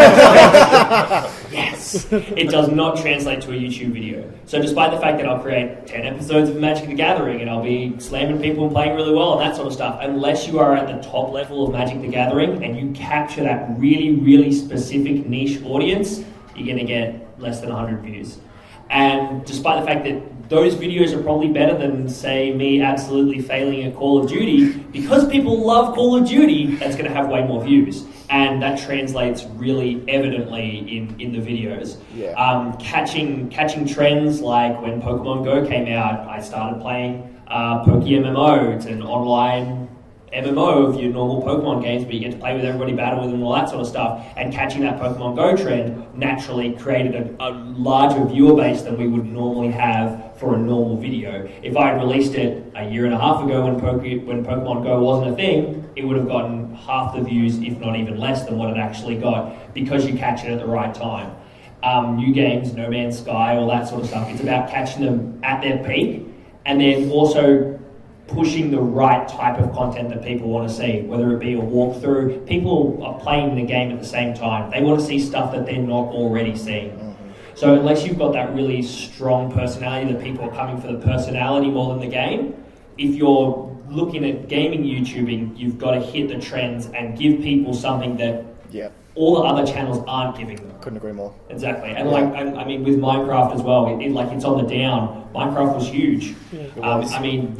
it does not translate to a YouTube video. So despite the fact that I'll create 10 episodes of Magic the Gathering and I'll be slamming people and playing really well and that sort of stuff, unless you are at the top level of Magic the Gathering and you capture that really, really specific niche audience, you're going to get less than 100 views. And despite the fact that those videos are probably better than, say, me absolutely failing at Call of Duty, because people love Call of Duty, that's going to have way more views. And that translates really evidently in the videos. Yeah. Catching trends like when Pokemon Go came out, I started playing PokeMMO. It's an online MMO of your normal Pokemon games, but you get to play with everybody, battle with them, all that sort of stuff. And catching that Pokemon Go trend naturally created a larger viewer base than we would normally have for a normal video. If I had released it a year and a half ago when Pokemon Go wasn't a thing, it would have gotten half the views, if not even less than what it actually got, because you catch it at the right time. New games, No Man's Sky, all that sort of stuff. It's about catching them at their peak, and then also pushing the right type of content that people want to see, whether it be a walkthrough. People are playing the game at the same time. They want to see stuff that they're not already seeing. So unless you've got that really strong personality that people are coming for the personality more than the game, if you're looking at gaming YouTubing, you've got to hit the trends and give people something that all the other channels aren't giving them. Couldn't agree more. Exactly. And I mean, with Minecraft as well, it's on the down. Minecraft was huge. I mean,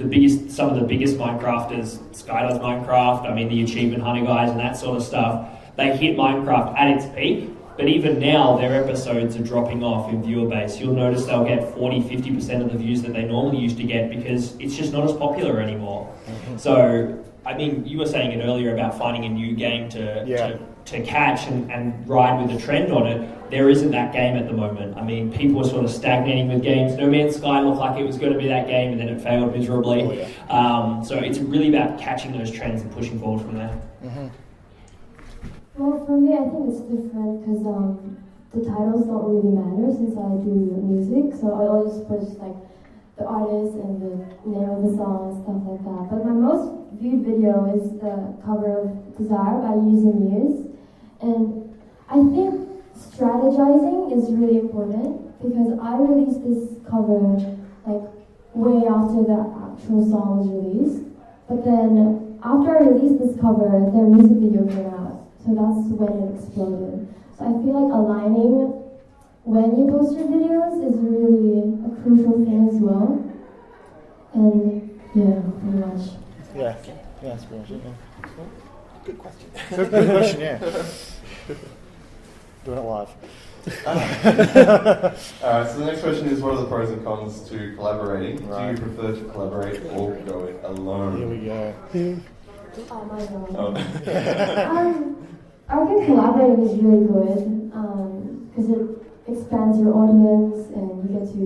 some of the biggest Minecrafters, Skydoes Minecraft, I mean, the Achievement Hunter guys and that sort of stuff, they hit Minecraft at its peak. But even now, their episodes are dropping off in viewer base. You'll notice they'll get 40-50% of the views that they normally used to get because it's just not as popular anymore. So, I mean, you were saying it earlier about finding a new game to catch and ride with the trend on it. There isn't that game at the moment. I mean, people are sort of stagnating with games. No Man's Sky looked like it was going to be that game and then it failed miserably. So it's really about catching those trends and pushing forward from there. Well, for me, I think it's different because the titles don't really matter since I do music. So I'll just put like the artist and the name of the song and stuff like that. But my most viewed video is the cover of Desire by Years and Years. And I think strategizing is really important because I released this cover like way after the actual song was released. But then after I released this cover, their music video came out. So that's when it exploded. So I feel like aligning when you post your videos is really a crucial thing as well. And yeah, pretty much. Yeah, that's pretty much it. Good question. Good question, yeah. Doing it live. Alright, so the next question is, what are the pros and cons to collaborating? Right. Do you prefer to collaborate or go it alone? Here we go. Oh my god. Oh. I think collaborating is really good because it expands your audience and you get to,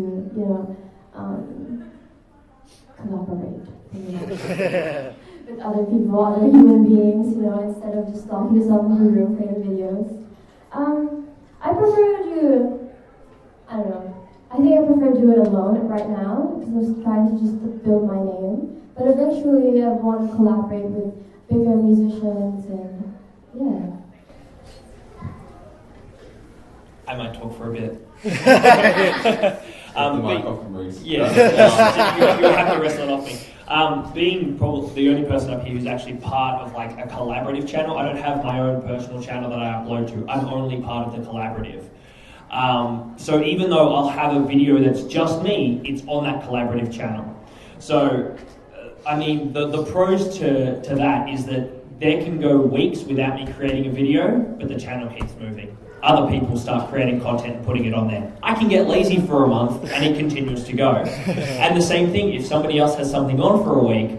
collaborate with other people, other human beings, instead of just locking yourself in your room creating videos. I prefer to do, I don't know, I think I prefer to do it alone right now because I'm trying to just build my name. But eventually I want to collaborate with bigger musicians and, yeah. I might talk for a bit. The mic off from Reese. Yeah, you'll have to wrestle it off me. Being probably the only person up here who's actually part of like a collaborative channel, I don't have my own personal channel that I upload to. I'm only part of the collaborative. So even though I'll have a video that's just me, it's on that collaborative channel. So, I mean, the pros to that is that there can go weeks without me creating a video, but the channel keeps moving. Other people start creating content and putting it on there. I can get lazy for a month and it continues to go. And the same thing, if somebody else has something on for a week,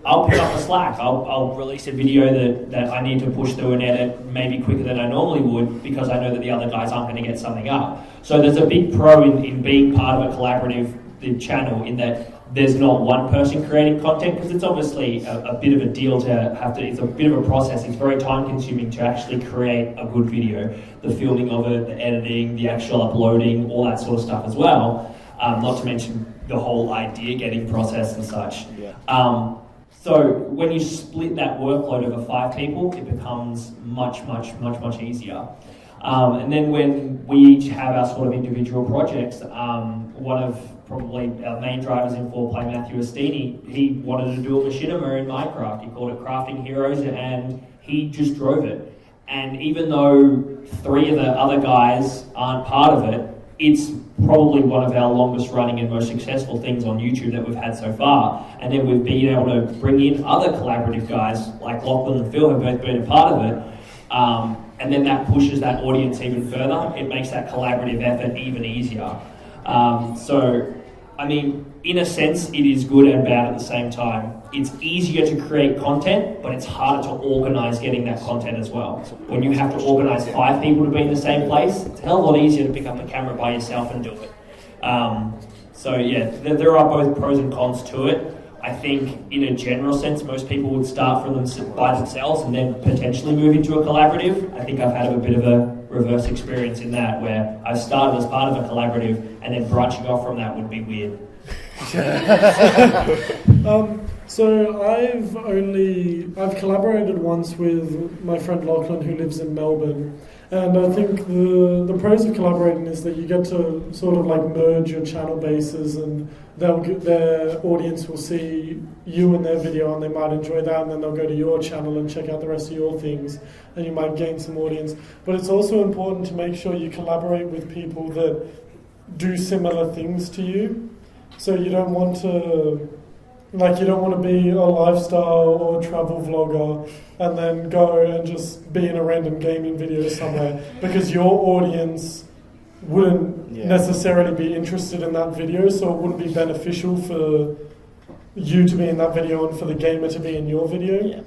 I'll pick up the slack. I'll release a video that I need to push through and edit maybe quicker than I normally would because I know that the other guys aren't going to get something up. So there's a big pro in being part of a collaborative channel in that there's not one person creating content, because it's obviously a bit of a deal to have to, it's a bit of a process, it's very time consuming to actually create a good video, the filming of it, the editing, the actual uploading, all that sort of stuff as well, not to mention the whole idea getting process and such. Yeah. So when you split that workload over 5 people, it becomes much easier. And then when we each have our sort of individual projects, one of probably our main drivers in 4Play, Matthew Estini, he wanted to do a machinima in Minecraft. He called it Crafting Heroes, and he just drove it. And even though 3 of the other guys aren't part of it, it's probably one of our longest running and most successful things on YouTube that we've had so far. And then we've been able to bring in other collaborative guys like Lachlan and Phil, who've both been a part of it. And then that pushes that audience even further. It makes that collaborative effort even easier. So, I mean, in a sense, it is good and bad at the same time. It's easier to create content, but it's harder to organise getting that content as well. When you have to organise 5 people to be in the same place, it's a hell of a lot easier to pick up the camera by yourself and do it. So yeah, there are both pros and cons to it. I think in a general sense, most people would start from them by themselves and then potentially move into a collaborative. I think I've had a bit of a reverse experience in that, where I started as part of a collaborative and then branching off from that would be weird. So I've collaborated once with my friend Lachlan, who lives in Melbourne, and I think the pros of collaborating is that you get to sort of like merge your channel bases, and their audience will see you in their video and they might enjoy that, and then they'll go to your channel and check out the rest of your things, and you might gain some audience. But it's also important to make sure you collaborate with people that do similar things to you. So you don't want to be a lifestyle or travel vlogger and then go and just be in a random gaming video somewhere, because your audience wouldn't necessarily be interested in that video, so it wouldn't be beneficial for you to be in that video and for the gamer to be in your video. Yeah.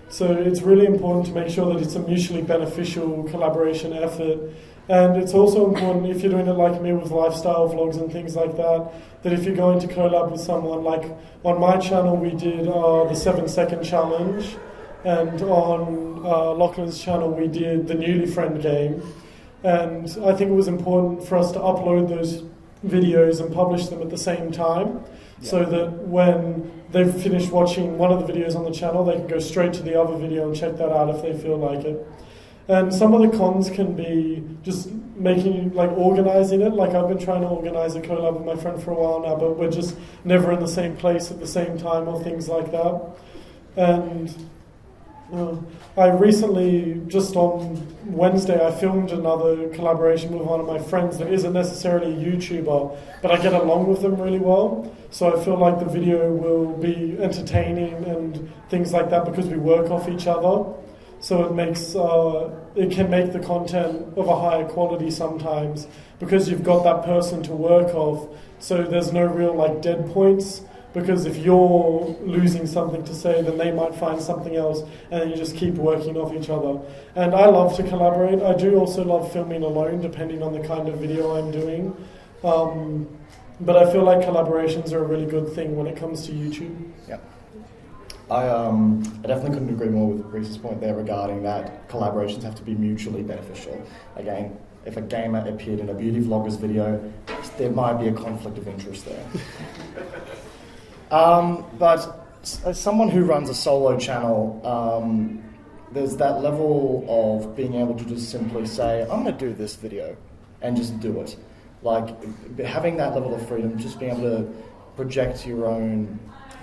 So it's really important to make sure that it's a mutually beneficial collaboration effort. And it's also important, if you're doing it like me with lifestyle vlogs and things like that, that if you're going to collab with someone, like on my channel we did the 7-second challenge, and on Lachlan's channel we did the Newly Friend game. And I think it was important for us to upload those videos and publish them at the same time, so that when they've finished watching one of the videos on the channel, they can go straight to the other video and check that out if they feel like it. And some of the cons can be just organising it. Like I've been trying to organise a collab with my friend for a while now, but we're just never in the same place at the same time or things like that. And I recently, just on Wednesday, I filmed another collaboration with one of my friends that isn't necessarily a YouTuber, but I get along with them really well. So I feel like the video will be entertaining and things like that because we work off each other. So it can make the content of a higher quality sometimes because you've got that person to work off. So there's no real dead points, because if you're losing something to say, then they might find something else, and then you just keep working off each other. And I love to collaborate. I do also love filming alone, depending on the kind of video I'm doing. But I feel like collaborations are a really good thing when it comes to YouTube. Yeah. I definitely couldn't agree more with Reese's point there regarding that collaborations have to be mutually beneficial. Again, if a gamer appeared in a beauty vlogger's video, there might be a conflict of interest there. But as someone who runs a solo channel, there's that level of being able to just simply say, I'm going to do this video, and just do it. Like, having that level of freedom, just being able to project your own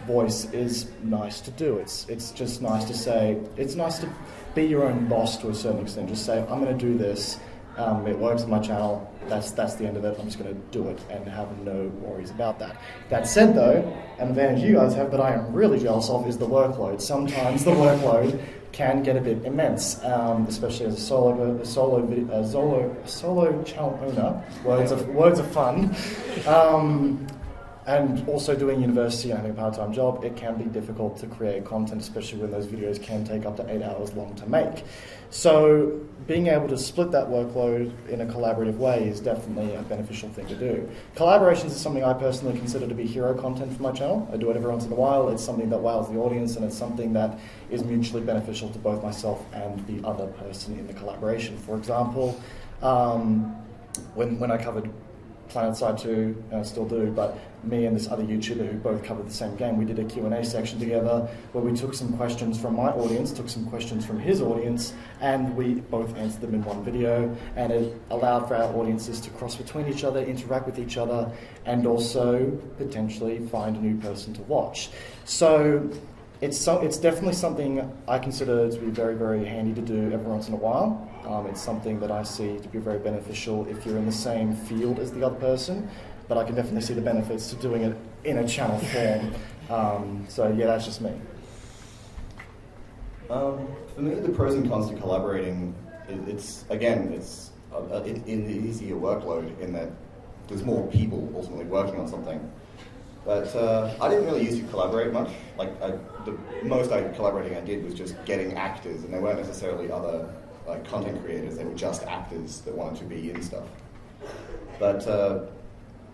voice is nice to do. It's just nice to say, it's nice to be your own boss to a certain extent. Just say, I'm going to do this, it works on my channel, that's the end of it, I'm just going to do it and have no worries about that. That said though, an advantage you guys have that I am really jealous of is the workload. Sometimes the workload can get a bit immense, especially as a solo channel owner. Words of fun. And also doing university and having a part-time job, it can be difficult to create content, especially when those videos can take up to 8 hours long to make. So being able to split that workload in a collaborative way is definitely a beneficial thing to do. Collaborations is something I personally consider to be hero content for my channel. I do it every once in a while. It's something that wows the audience, and it's something that is mutually beneficial to both myself and the other person in the collaboration. For example, when I covered PlanetSide 2, and I still do, but me and this other YouTuber who both covered the same game, we did a Q&A section together where we took some questions from my audience, took some questions from his audience, and we both answered them in one video, and it allowed for our audiences to cross between each other, interact with each other, and also potentially find a new person to watch. So it's definitely something I consider to be very, very handy to do every once in a while. It's something that I see to be very beneficial if you're in the same field as the other person, but I can definitely see the benefits to doing it in a channel form. So yeah, that's just me. For me, the pros and cons to collaborating, it's an easier workload in that there's more people ultimately working on something. But I didn't really used to collaborate much. Like the most collaborating I did was just getting actors, and they weren't necessarily other content creators. They were just actors that wanted to be in stuff. But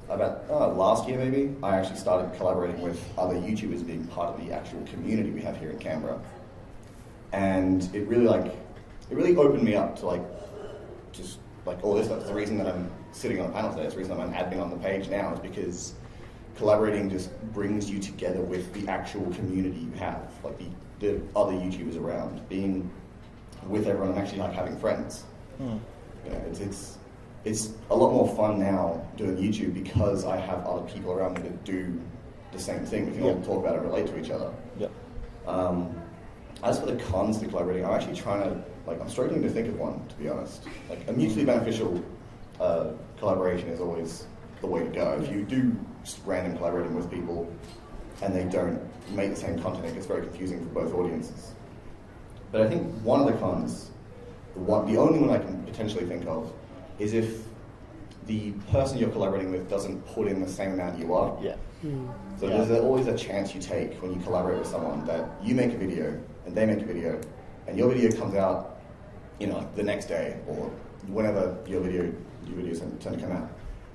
about last year maybe, I actually started collaborating with other YouTubers, being part of the actual community we have here in Canberra. And it really opened me up to all this stuff. It's the reason that I'm sitting on a panel today. It's the reason I'm an admin on the page now, is because collaborating just brings you together with the actual community you have, like the other YouTubers around. Being with everyone and actually having friends. You know, it's a lot more fun now doing YouTube because I have other people around me that do the same thing. We can all talk about it, relate to each other. As for the cons to collaborating, I'm actually I'm struggling to think of one, to be honest. Like a mutually beneficial collaboration is always the way to go. If you do just random collaborating with people and they don't make the same content, it gets very confusing for both audiences. But I think one of the cons, the only one I can potentially think of, is if the person you're collaborating with doesn't put in the same amount you are. So there's always a chance you take when you collaborate with someone that you make a video and they make a video, and your video comes out, the next day or whenever your video's going to come out,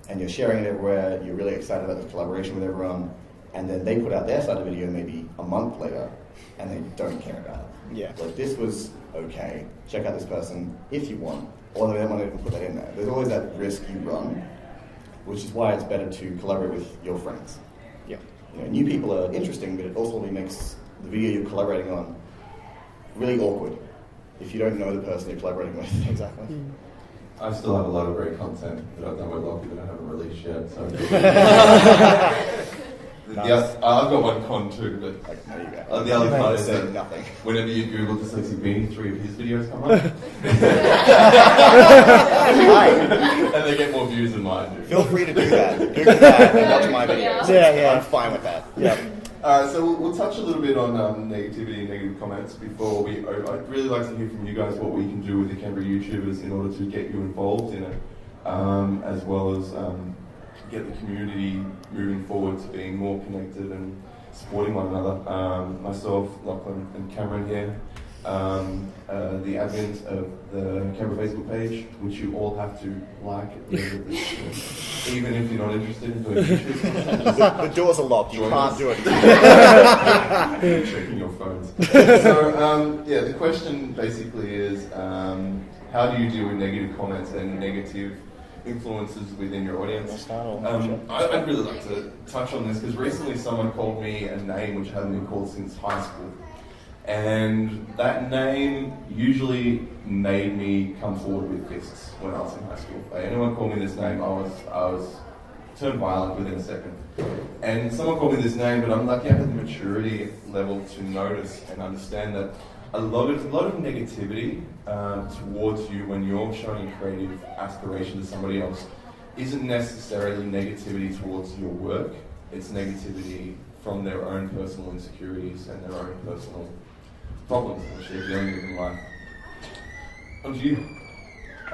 and you're sharing it everywhere. You're really excited about the collaboration with everyone, and then they put out their side of the video maybe a month later, and they don't care about it. Like, this was okay. Check out this person if you want, or they might not even put that in there. There's always that risk you run, which is why it's better to collaborate with your friends. New people are interesting, but it also makes the video you're collaborating on really awkward if you don't know the person you're collaborating with. Exactly. I still have a lot of great content that I've done with Lockie that I haven't released yet. So I've got one con too, but there you go. On the other part is that nothing. Whenever you Google Dyslexic Beanie, 3 of his videos come up. And they get more views than mine do. Feel free to do that. Google that and watch my videos. Yeah. I'm fine with that. So we'll touch a little bit on negativity and negative comments before I'd really like to hear from you guys what we can do with the Canberra YouTubers in order to get you involved in it, as well as get the community moving forward to being more connected and supporting one another. Myself, Lachlan, and Cameron here, the admins of the Canberra Facebook page, which you all have to like at the end of this, even if you're not interested in doing YouTube. The doors are locked. You can't do it. Checking your phones. So, the question basically is, how do you deal with negative comments and negative influences within your audience? I'd really like to touch on this because recently someone called me a name which I hadn't been called since high school. And that name usually made me come forward with fists when I was in high school. If anyone called me this name, I was turned violent within a second. And someone called me this name, but I'm lucky I had the maturity level to notice and understand that a lot of negativity towards you when you're showing creative aspiration to somebody else isn't necessarily negativity towards your work. It's negativity from their own personal insecurities and their own personal problems which they're dealing with in life. On to you. I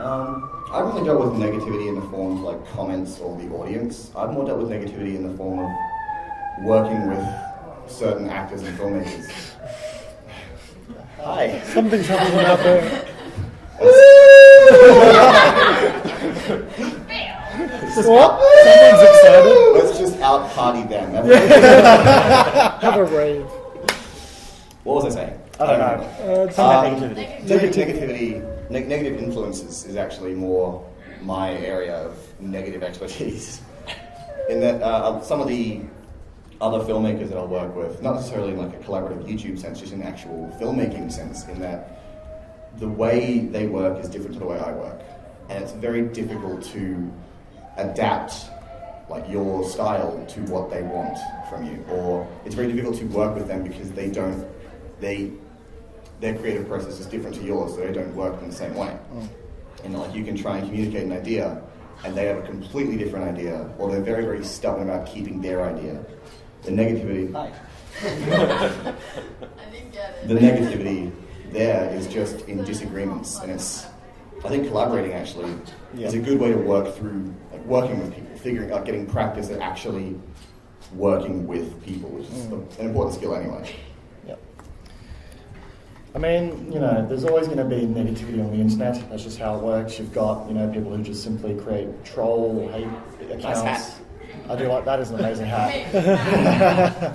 haven't really dealt with negativity in the form of like comments or the audience. I've more dealt with negativity in the form of working with certain actors and filmmakers. Hi. Something's happening out there. What? Someone's excited. Let's just out party them. Have a rave. What was I saying? I don't know. Negative influences is actually more my area of negative expertise. In that some of the other filmmakers that I'll work with, not necessarily in like a collaborative YouTube sense, just in actual filmmaking sense, in that the way they work is different to the way I work. And it's very difficult to adapt like your style to what they want from you. Or it's very difficult to work with them because their creative process is different to yours, so they don't work in the same way. And like you can try and communicate an idea, and they have a completely different idea, or they're very, very stubborn about keeping their idea. The negativity. I didn't get it. The negativity there is just in disagreements, and it's. I think collaborating actually is a good way to work through, like working with people, figuring out, getting practice at actually working with people, which is an important skill anyway. I mean, there's always going to be negativity on the internet. That's just how it works. You've got, people who just simply create troll, hate accounts. Nice hat. I do like that. Is an amazing hat.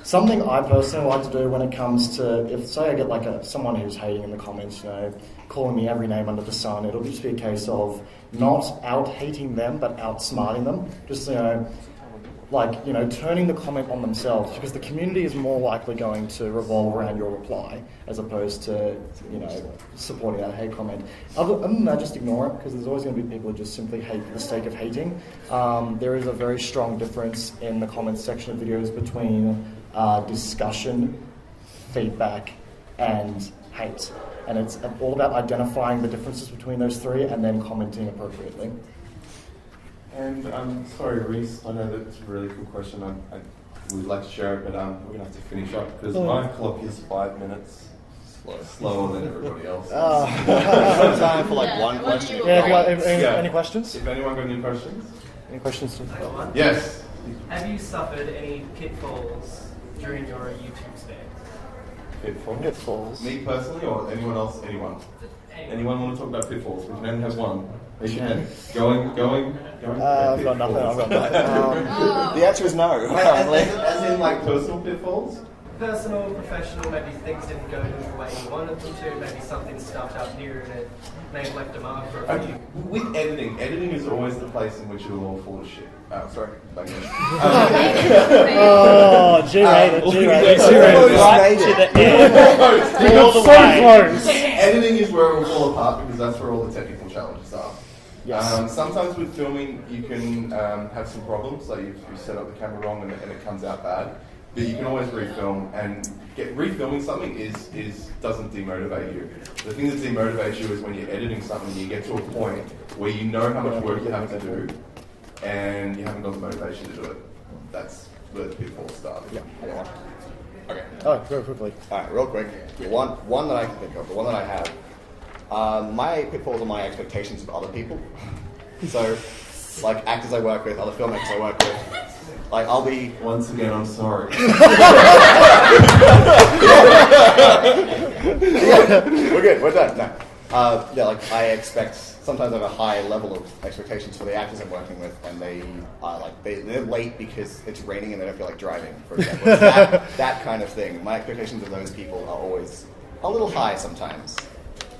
Something I personally like to do when it comes to, if say I get like someone who's hating in the comments, calling me every name under the sun, it'll just be a case of not out-hating them, but outsmarting them. Just, turning the comment on themselves, because the community is more likely going to revolve around your reply as opposed to, supporting that hate comment. Other than that, just ignore it, because there's always going to be people who just simply hate for the sake of hating. There is a very strong difference in the comments section of videos between discussion, feedback, and hate. And it's all about identifying the differences between those three and then commenting appropriately. And I'm sorry, Reese, I know that it's a really good question. I would like to share it, but we're going to have to finish up because my clock is 5 minutes slower than everybody else. Time for one question. Any questions? If anyone got any questions? Any questions? Yes. Have you suffered any pitfalls during your YouTube stay? Pitfalls. Me personally, or anyone else? Anyone want to talk about pitfalls? We can only have one. Raise your hand. Going. I've got nothing. The answer is no. As in like personal pitfalls? Personal, professional, maybe things didn't go the way you wanted them to, maybe something stuffed up here and it may have left a mark for a few. With editing is always the place in which you're all full of shit. Sorry. G-rated. Editing is where it will fall apart because that's where all the technical challenges are. Yes. Sometimes with filming you can have some problems, like you set up the camera wrong and it comes out bad. But you can always refilm, and refilming something doesn't demotivate you. The thing that demotivates you is when you're editing something, you get to a point where you know how much work you have to do, and you haven't got the motivation to do it. That's where the pitfalls start. Yeah. Okay. Oh, very quickly. All right, real quick. One that I can think of, the one that I have. My pitfalls are my expectations of other people. So, like actors I work with, other filmmakers I work with. Like I'll be. Once again, I'm sorry. We're good. We're done. No. I expect. Sometimes I have a high level of expectations for the actors I'm working with, and they're late because it's raining and they don't feel like driving, for example. that kind of thing. My expectations of those people are always a little high sometimes,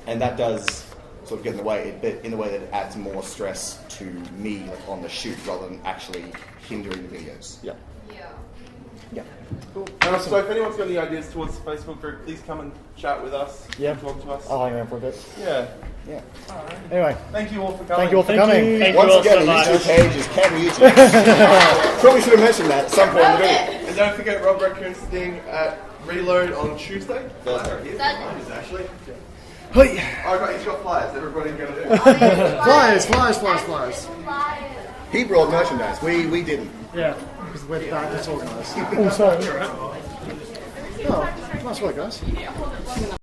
and that does sort of get in the way. But in a way that adds more stress to me on the shoot rather than actually hindering the videos. Yeah. Cool. So if anyone's got any ideas towards the Facebook group, please come and chat with us. Yeah. Talk to us. I'll hang around for a bit. Yeah. All right. Anyway. Thank you all for coming. Thank you all for coming. Once again, the YouTube page is Canberra YouTube. Probably should have mentioned that at some point in the video. And don't forget Rob Raccoon's thing at Reload on Tuesday. Thursday. Actually. Hey. He's got flyers. Everybody go to do. Flyers. He brought merchandise. We didn't. Yeah, because we're that disorganized. Oh, sorry. Oh, nice work, guys.